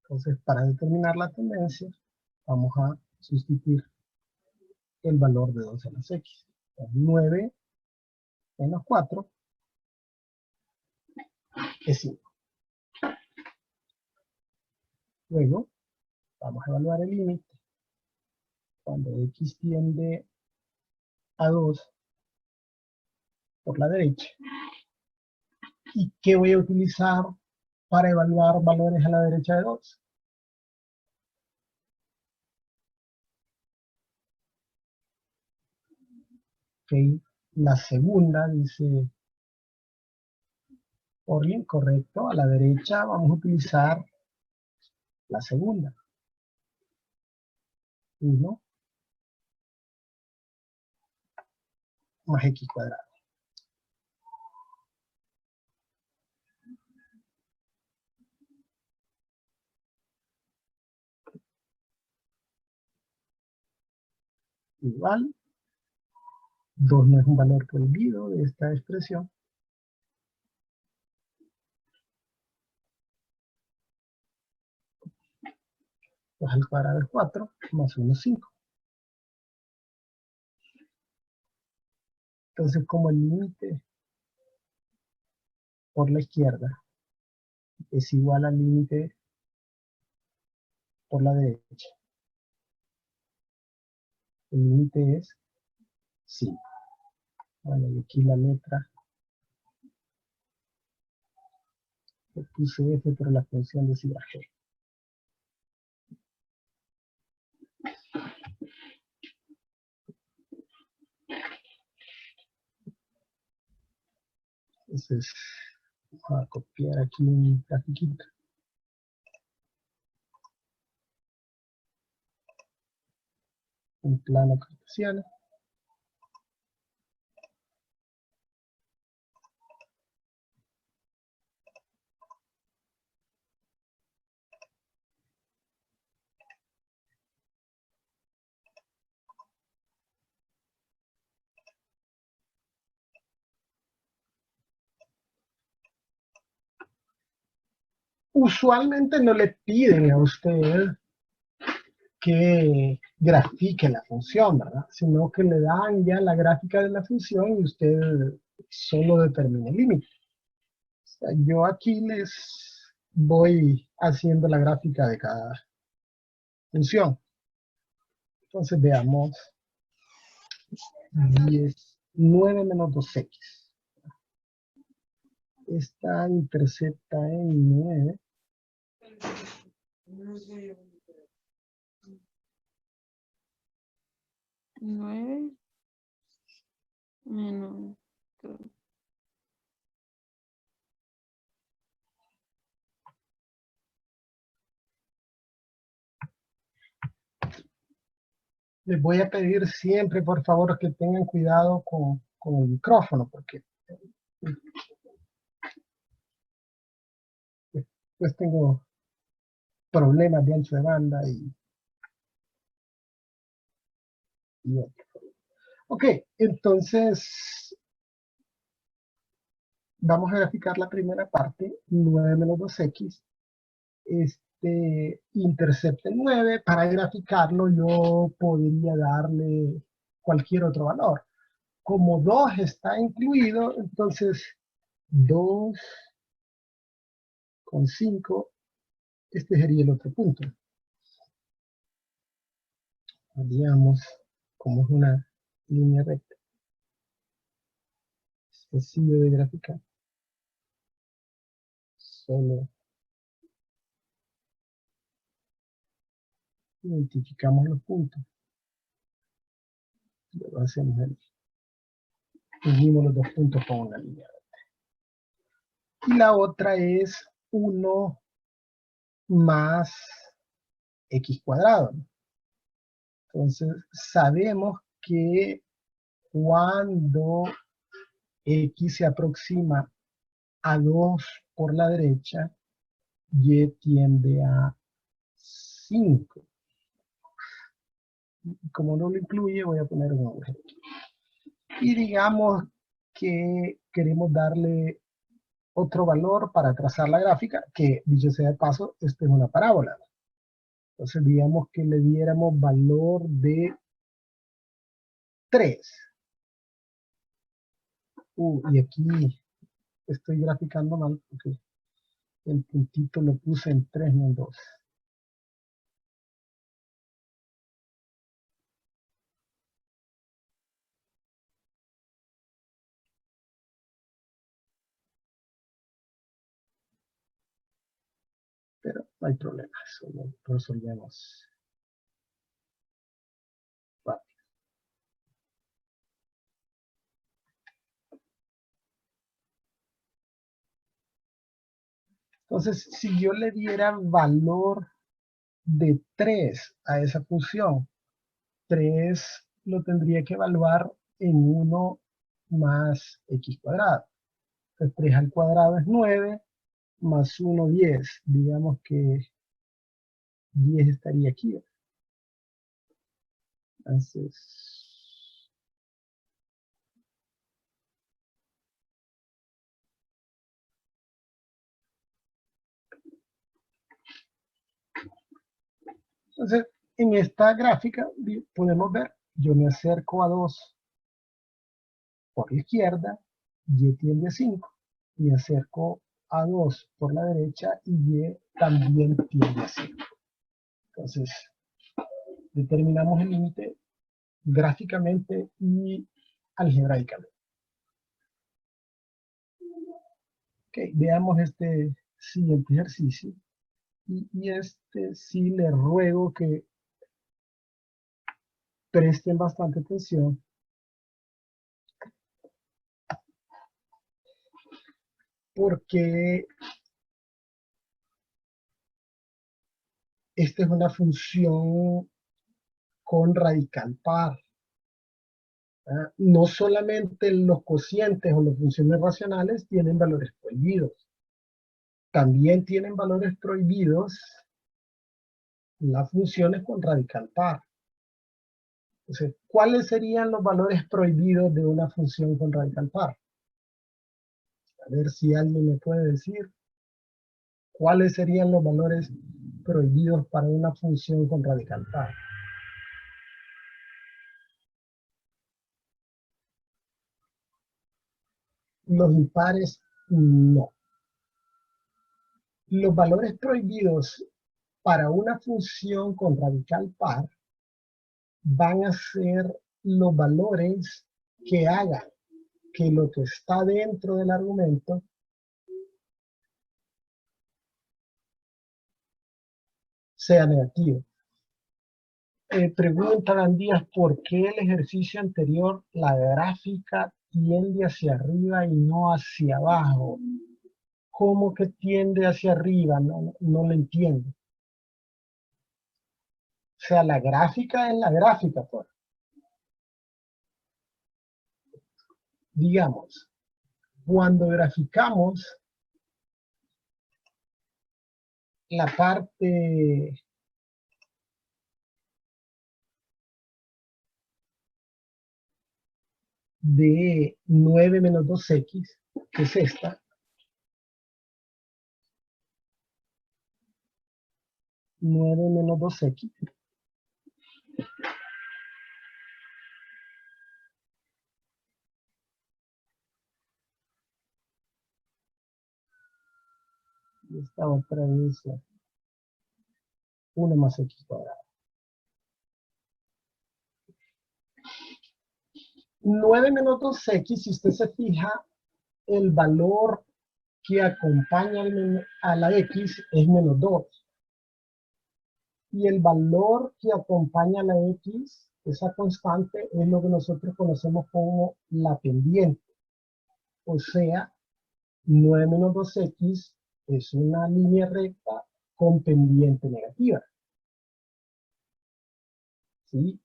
Entonces, para determinar la tendencia, vamos a sustituir el valor de 2 a las x. 9 menos 4 es 5. Luego, vamos a evaluar el límite cuando x tiende a 2 por la derecha. ¿Y qué voy a utilizar para evaluar valores a la derecha de 2? Ok, la segunda dice Orlin, correcto. A la derecha vamos a utilizar la segunda. 1 más x cuadrado. Igual, 2 no es un valor prohibido de esta expresión. 2 al cuadrado es 4, más 1 es 5. Entonces, como el límite por la izquierda es igual al límite por la derecha, el límite es 5. Bueno, y aquí la letra, le puse F, pero la función de sigla G. Entonces, vamos a copiar aquí un grafiquito. Un plano cartesiano. Usualmente no le piden a usted que grafique la función, ¿verdad? Sino que le dan ya la gráfica de la función y usted solo determina el límite. O sea, yo aquí les voy haciendo la gráfica de cada función. Entonces veamos 9 menos 2x. Esta intercepta en 9. Nueve menos 2. Les voy a pedir siempre, por favor, que tengan cuidado con el micrófono, porque pues tengo problemas de ancho de banda y otro. Ok, entonces vamos a graficar la primera parte, 9 menos 2x. Intercepta el 9. Para graficarlo yo podría darle cualquier otro valor. Como 2 está incluido, entonces 2 con 5, este sería el otro punto. Haríamos, como es una línea recta, es sencillo de graficar. Solo identificamos los puntos. Luego hacemos unimos los dos puntos con una línea recta. Y la otra es 1 más x cuadrado. Entonces, sabemos que cuando x se aproxima a 2 por la derecha, y tiende a 5. Como no lo incluye, voy a poner un objeto. Y digamos que queremos darle otro valor para trazar la gráfica, que dicho sea de paso, esto es una parábola. Entonces digamos que le diéramos valor de 3. Y aquí estoy graficando mal porque el puntito lo puse en 3, no en 2. Pero no hay problema, eso lo resolvemos rápido. Entonces, si yo le diera valor de 3 a esa función, 3 lo tendría que evaluar en 1 más x cuadrado. Entonces 3 al cuadrado es 9, más 1, 10. Digamos que 10 estaría aquí. Entonces, en esta gráfica podemos ver, yo me acerco a 2 por la izquierda, y tiende a 5. Me acerco a 2 por la derecha y y también tiende a 5. Entonces, determinamos el límite gráficamente y algebraicamente. Ok, veamos este siguiente ejercicio. Y este sí le ruego que presten bastante atención, porque esta es una función con radical par. No solamente los cocientes o las funciones racionales tienen valores prohibidos, también tienen valores prohibidos las funciones con radical par. Entonces, ¿cuáles serían los valores prohibidos de una función con radical par? A ver si alguien me puede decir cuáles serían los valores prohibidos para una función con radical par. Los impares, no. Los valores prohibidos para una función con radical par van a ser los valores que hagan que lo que está dentro del argumento sea negativo. Pregunta Gandías, ¿por qué el ejercicio anterior la gráfica tiende hacia arriba y no hacia abajo? ¿Cómo que tiende hacia arriba? No lo entiendo. O sea, la gráfica es la gráfica, pues. Digamos, cuando graficamos la parte de 9 menos 2x, que es esta, 9 menos 2x, y esta otra es 1 más x cuadrado. 9 menos 2x, si usted se fija, el valor que acompaña a la x es menos 2. Y el valor que acompaña a la x, esa constante, es lo que nosotros conocemos como la pendiente. O sea, 9 menos 2x es una línea recta con pendiente negativa. ¿Sí?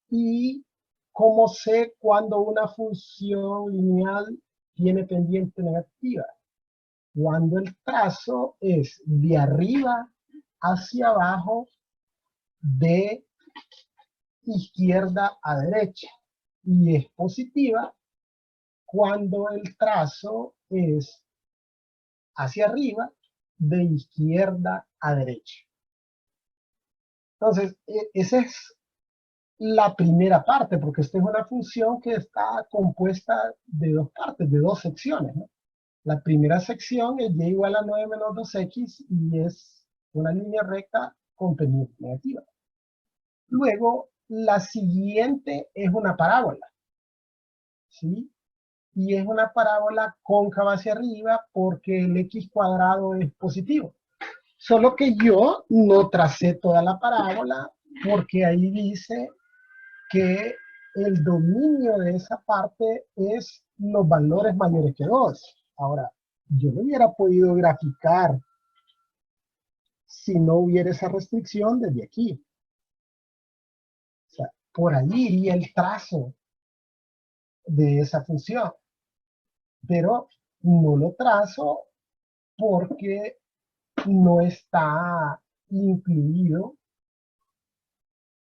Y ¿cómo sé cuando una función lineal tiene pendiente negativa? Cuando el trazo es de arriba hacia abajo, de izquierda a derecha y es positiva cuando el trazo es hacia arriba de izquierda a derecha. Entonces, esa es la primera parte, porque esta es una función que está compuesta de dos partes, de dos secciones, ¿no? La primera sección es y igual a 9 menos 2x y es una línea recta con pendiente negativa. Luego, la siguiente es una parábola, ¿sí? Y es una parábola cóncava hacia arriba porque el x cuadrado es positivo. Solo que yo no tracé toda la parábola porque ahí dice que el dominio de esa parte es los valores mayores que 2. Ahora, yo no hubiera podido graficar si no hubiera esa restricción desde aquí. O sea, por ahí iría el trazo de esa función. Pero no lo trazo porque no está incluido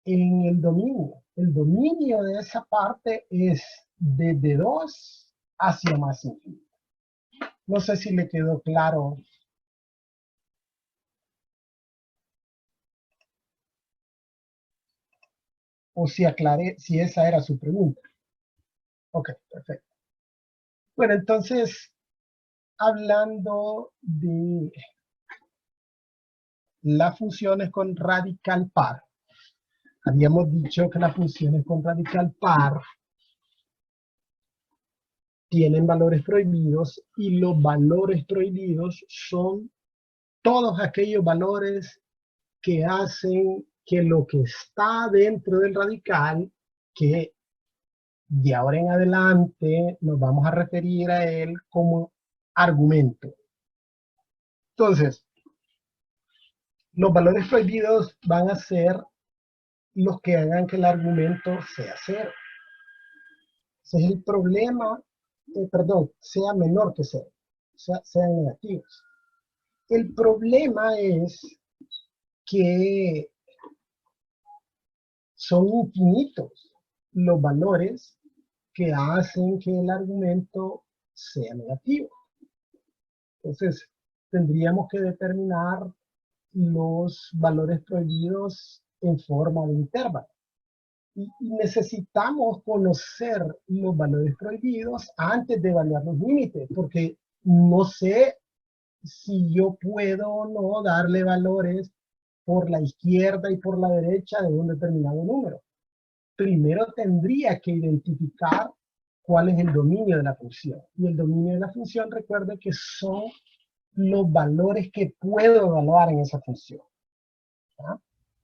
en el dominio. El dominio de esa parte es desde 2 hacia más infinito. No sé si le quedó claro. O si aclaré si esa era su pregunta. Ok, perfecto. Bueno, entonces, hablando de las funciones con radical par, habíamos dicho que las funciones con radical par tienen valores prohibidos y los valores prohibidos son todos aquellos valores que hacen que lo que está dentro del radical, que de ahora en adelante nos vamos a referir a él como argumento. Entonces, los valores prohibidos van a ser los que hagan que el argumento sea cero. Ese es el problema, perdón, sea menor que cero, sean negativos. El problema es que son infinitos los valores que hacen que el argumento sea negativo. Entonces, tendríamos que determinar los valores prohibidos en forma de intervalo. Y necesitamos conocer los valores prohibidos antes de evaluar los límites, porque no sé si yo puedo o no darle valores por la izquierda y por la derecha de un determinado número. Primero tendría que identificar cuál es el dominio de la función. Y el dominio de la función, recuerde que son los valores que puedo evaluar en esa función. ¿Ah?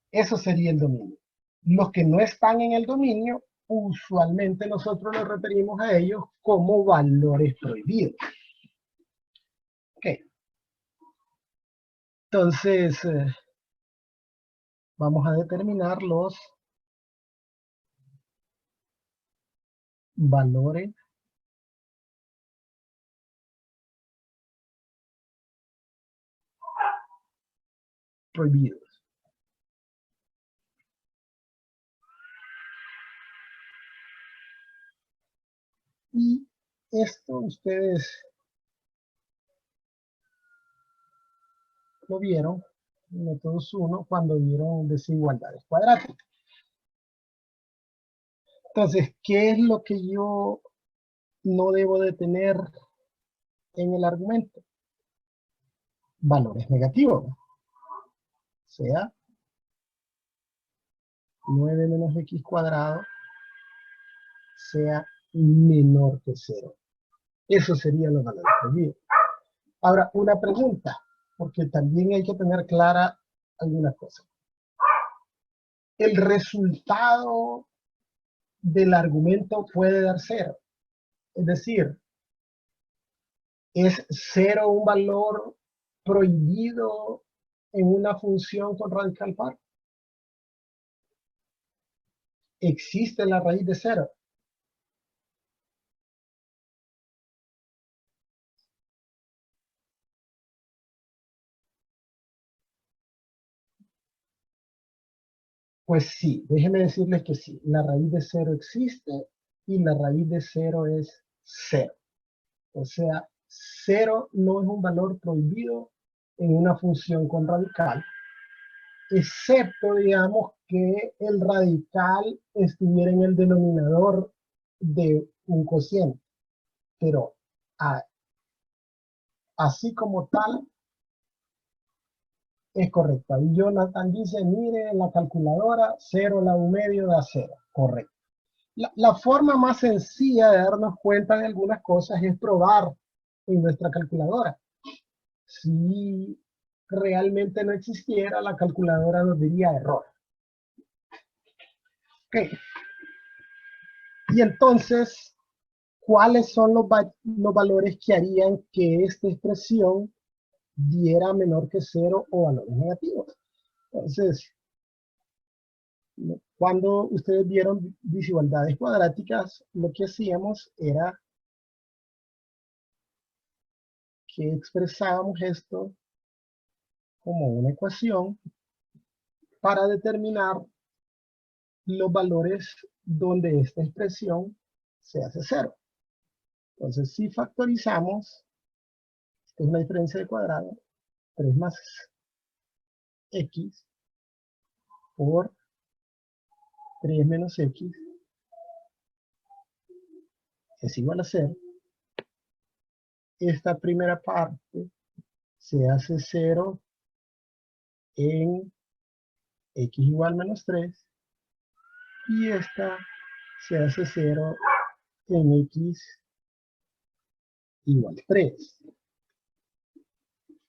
Eso sería el dominio. Los que no están en el dominio, usualmente nosotros nos referimos a ellos como valores prohibidos. Ok. Entonces, vamos a determinar los valores prohibidos. Y esto ustedes lo vieron en métodos 1 cuando vieron desigualdades cuadráticas. Entonces, ¿qué es lo que yo no debo de tener en el argumento? Valores negativos. O sea, 9 menos x cuadrado sea menor que 0. Eso serían los valores prohibidos. Ahora, una pregunta, porque también hay que tener clara alguna cosa. El resultado del argumento puede dar 0. Es decir, ¿es 0 un valor prohibido en una función con radical par? ¿Existe la raíz de 0? Pues sí, déjenme decirles que sí. La raíz de 0 existe y la raíz de 0 es 0. O sea, 0 no es un valor prohibido en una función con radical, excepto, digamos, que el radical estuviera en el denominador de un cociente. Pero así como tal, es correcto. Ahí Jonathan dice, mire, en la calculadora, 0 lado medio da 0. Correcto. La forma más sencilla de darnos cuenta de algunas cosas es probar en nuestra calculadora. Si realmente no existiera, la calculadora nos diría error. Okay. Y entonces, ¿cuáles son los valores que harían que esta expresión diera menor que 0 o valores negativos? Entonces, cuando ustedes vieron desigualdades cuadráticas, lo que hacíamos era que expresábamos esto como una ecuación para determinar los valores donde esta expresión se hace 0. Entonces, si factorizamos, esta es una diferencia de cuadrado, 3 más x por 3 menos x es igual a 0. Esta primera parte se hace 0 en x igual menos 3 y esta se hace 0 en x igual 3.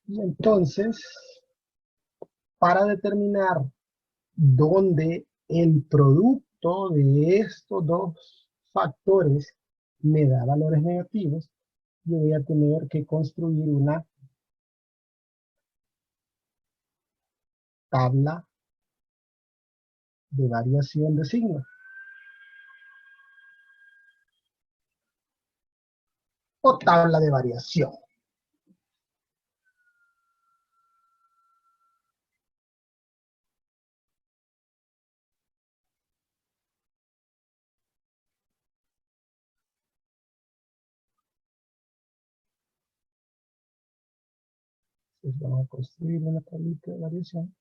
Y entonces, para determinar dónde el producto de estos dos factores me da valores negativos, yo voy a tener que construir una tabla de variación de signo o tabla de variación. Entonces vamos a construir una tablita de variación.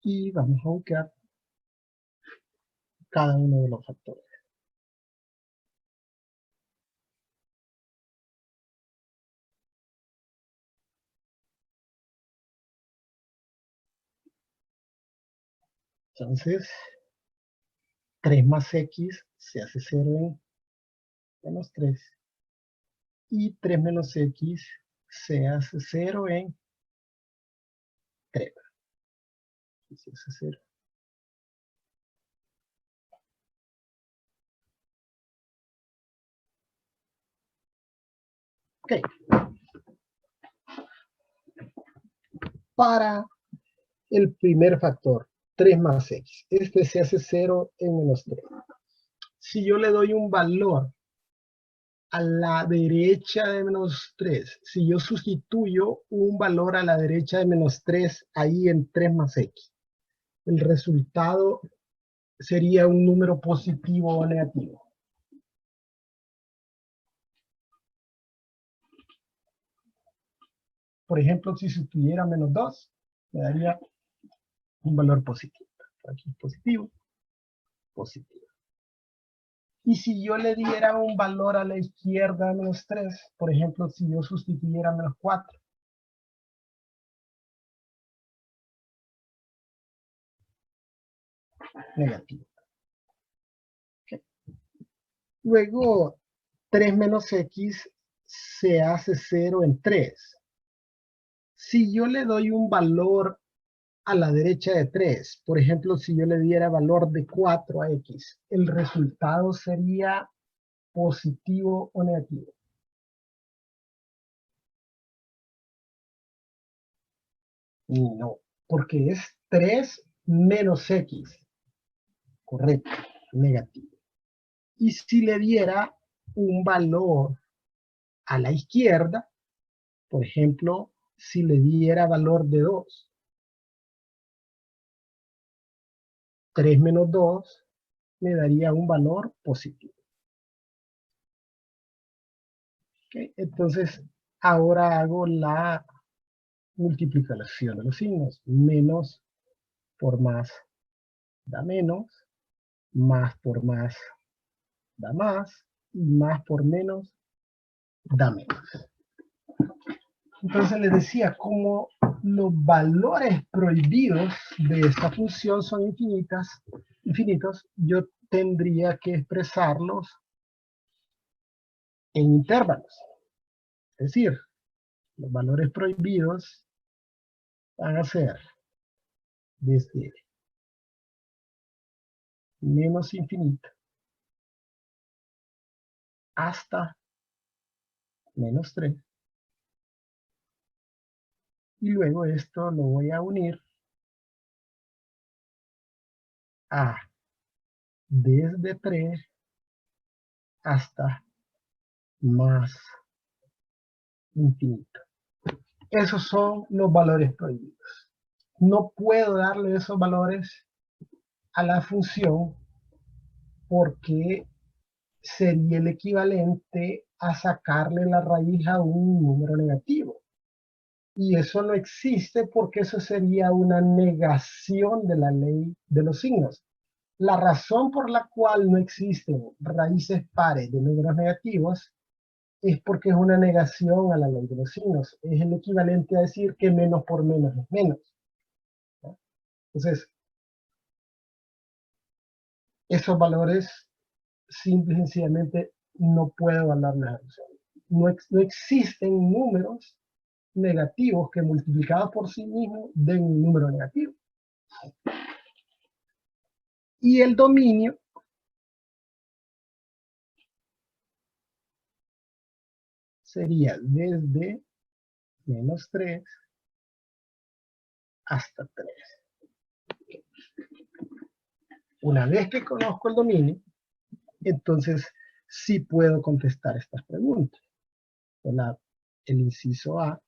Y vamos a buscar cada uno de los factores. Entonces, 3 más x se hace 0 en menos 3. Y 3 menos x se hace 0 en 3. Y se hace 0. Ok. Para el primer factor, 3 más x. Este se hace 0 en menos 3. Si yo le doy un valor a la derecha de menos 3, si yo sustituyo un valor a la derecha de menos 3 ahí en 3 más x, el resultado sería un número positivo o negativo. Por ejemplo, si sustituyera menos 2, me daría un valor positivo. Por aquí es positivo, positivo. Y si yo le diera un valor a la izquierda de menos 3, por ejemplo, si yo sustituyera menos 4, negativo. Okay. Luego, 3 menos x se hace 0 en 3. Si yo le doy un valor a la derecha de 3, por ejemplo, si yo le diera valor de 4 a x, el resultado sería positivo o negativo. No, porque es 3 menos x. Correcto, negativo. Y si le diera un valor a la izquierda, por ejemplo, si le diera valor de 2, 3 menos 2 me daría un valor positivo. ¿Okay? Entonces, ahora hago la multiplicación de los signos. Menos por más da menos, más por más da más, y más por menos da menos. Entonces les decía, como los valores prohibidos de esta función son infinitos, yo tendría que expresarlos en intervalos. Es decir, los valores prohibidos van a ser desde menos infinito hasta menos 3. Y luego esto lo voy a unir a desde 3 hasta más infinito. Esos son los valores prohibidos. No puedo darle esos valores a la función porque sería el equivalente a sacarle la raíz a un número negativo. Y eso no existe porque eso sería una negación de la ley de los signos. La razón por la cual no existen raíces pares de números negativos es porque es una negación a la ley de los signos. Es el equivalente a decir que menos por menos es menos. Entonces, esos valores simple y sencillamente no puedo evaluarlos a función. No existen números negativos que multiplicados por sí mismos den un número negativo. Y el dominio sería desde menos 3 hasta 3. Una vez que conozco el dominio, entonces sí puedo contestar estas preguntas. El inciso A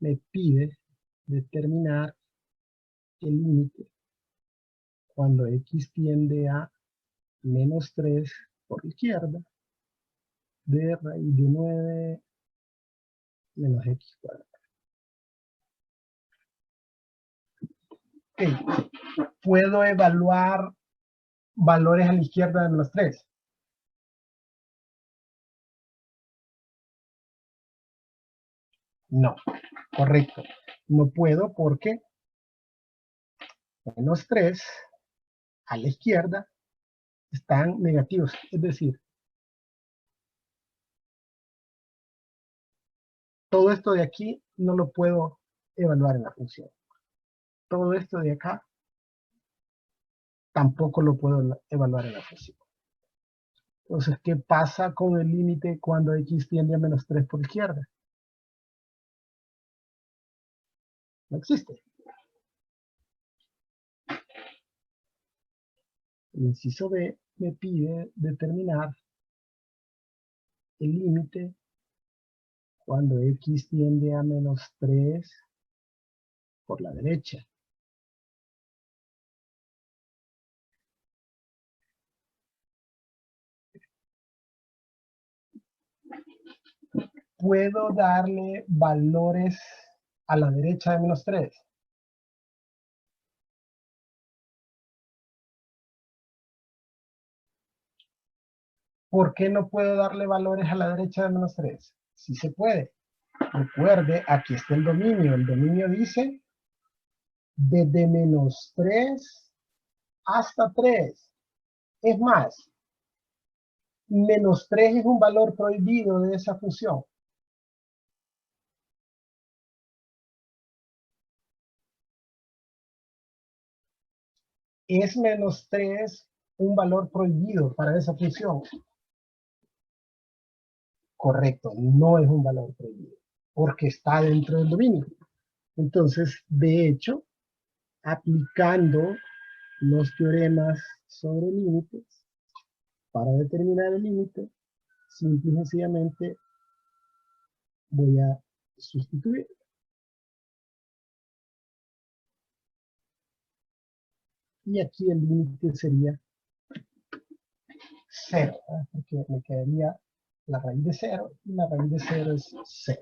me pide determinar el límite cuando x tiende a menos 3 por la izquierda de raíz de 9 menos x cuadrado. Okay. ¿Puedo evaluar valores a la izquierda de menos 3? No, correcto. No puedo porque menos 3 a la izquierda están negativos. Es decir, todo esto de aquí no lo puedo evaluar en la función. Todo esto de acá tampoco lo puedo evaluar en la función. Entonces, ¿qué pasa con el límite cuando x tiende a menos 3 por izquierda? No existe. El inciso B me pide determinar el límite cuando x tiende a menos 3 por la derecha. ¿Puedo darle valores a la derecha de menos 3? ¿Por qué no puedo darle valores a la derecha de menos 3? Sí se puede. Recuerde, aquí está el dominio. El dominio dice desde menos 3 hasta 3. Es más, menos 3 es un valor prohibido de esa función. Es menos 3 un valor prohibido para esa función. Correcto, no es un valor prohibido, porque está dentro del dominio. Entonces, de hecho, aplicando los teoremas sobre límites, para determinar el límite, simple y sencillamente voy a sustituir. Y aquí el límite sería 0, ¿verdad? Porque me quedaría la raíz de 0, y la raíz de 0 es 0.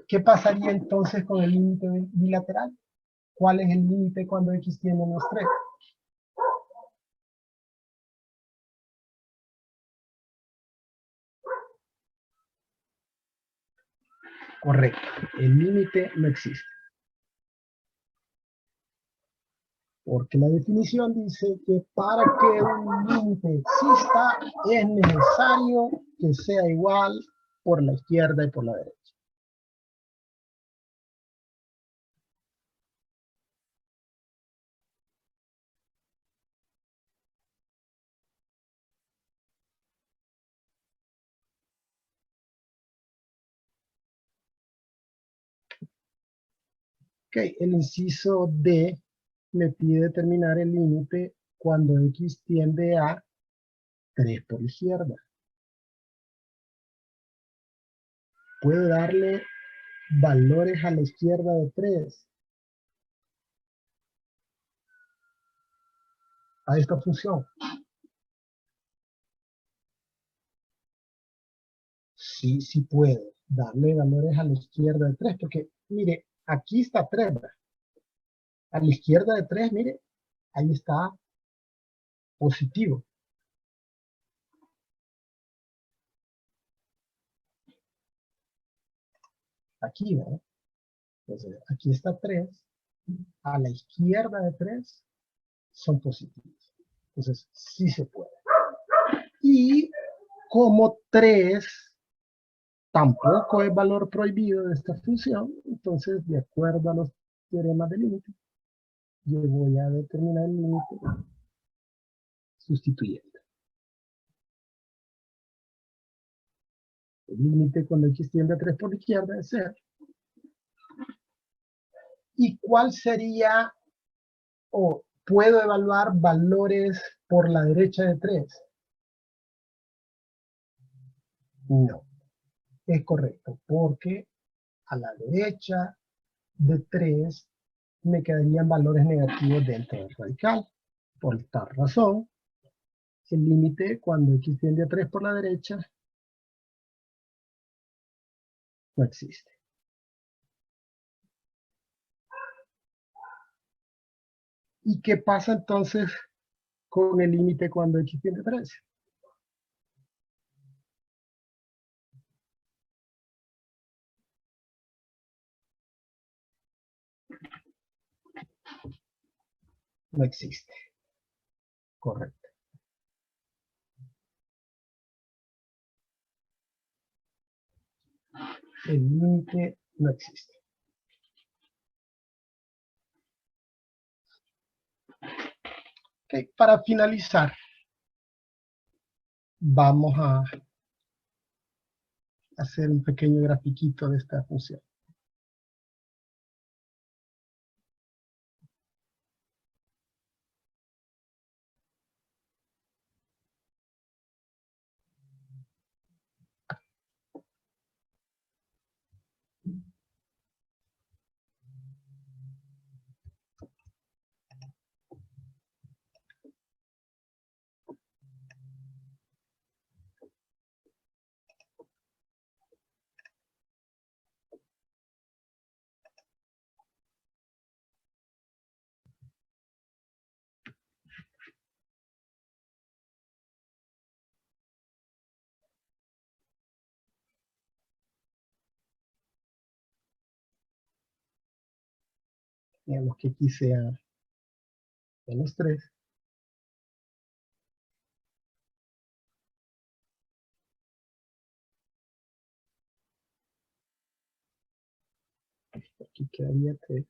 ¿Qué pasaría entonces con el límite bilateral? ¿Cuál es el límite cuando x tiende a menos 3? Correcto, el límite no existe. Porque la definición dice que para que un límite exista es necesario que sea igual por la izquierda y por la derecha. Ok, el inciso D me pide determinar el límite cuando x tiende a 3 por la izquierda. Puede darle valores a la izquierda de 3 a esta función. Sí, sí puedo darle valores a la izquierda de 3, porque mire, aquí está 3, ¿verdad? A la izquierda de 3, mire, ahí está positivo. Aquí, ¿verdad? Entonces, aquí está 3, a la izquierda de 3 son positivos. Entonces, sí se puede. Y como 3 tampoco es valor prohibido de esta función, entonces, de acuerdo a los teoremas de límite, yo voy a determinar el límite sustituyendo. El límite cuando x tiende a 3 por la izquierda es 0. ¿Y cuál sería, o puedo evaluar valores por la derecha de 3? No, es correcto, porque a la derecha de 3 me quedarían valores negativos dentro del radical. Por tal razón, el límite cuando x tiende a 3 por la derecha no existe. ¿Y qué pasa entonces con el límite cuando x tiende a 3? No existe. Correcto. El límite no existe. Okay, para finalizar, vamos a hacer un pequeño grafiquito de esta función. Digamos que aquí sea menos 3. Aquí quedaría 3.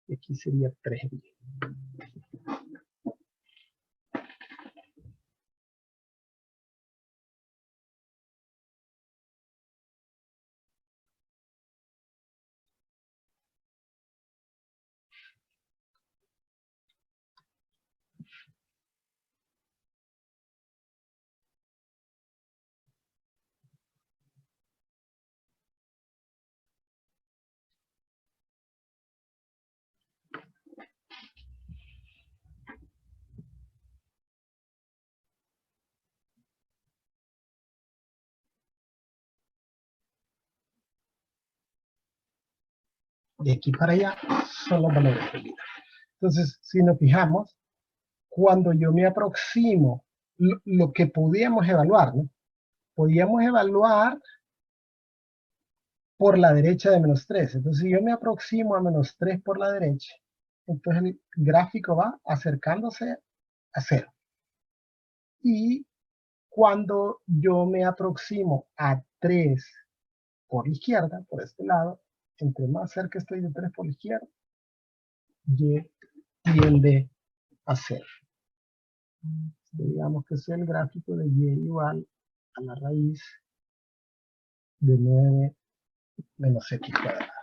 Y aquí sería 3. De aquí para allá son los valores de vida. Entonces, si nos fijamos, cuando yo me aproximo, lo que podíamos evaluar, ¿no? Podíamos evaluar por la derecha de menos 3. Entonces, si yo me aproximo a menos 3 por la derecha, entonces el gráfico va acercándose a 0. Y cuando yo me aproximo a 3 por la izquierda, por este lado, entre más cerca estoy de 3 por la izquierda, y tiende a 0. Digamos que es el gráfico de y igual a la raíz de 9 menos x cuadrado.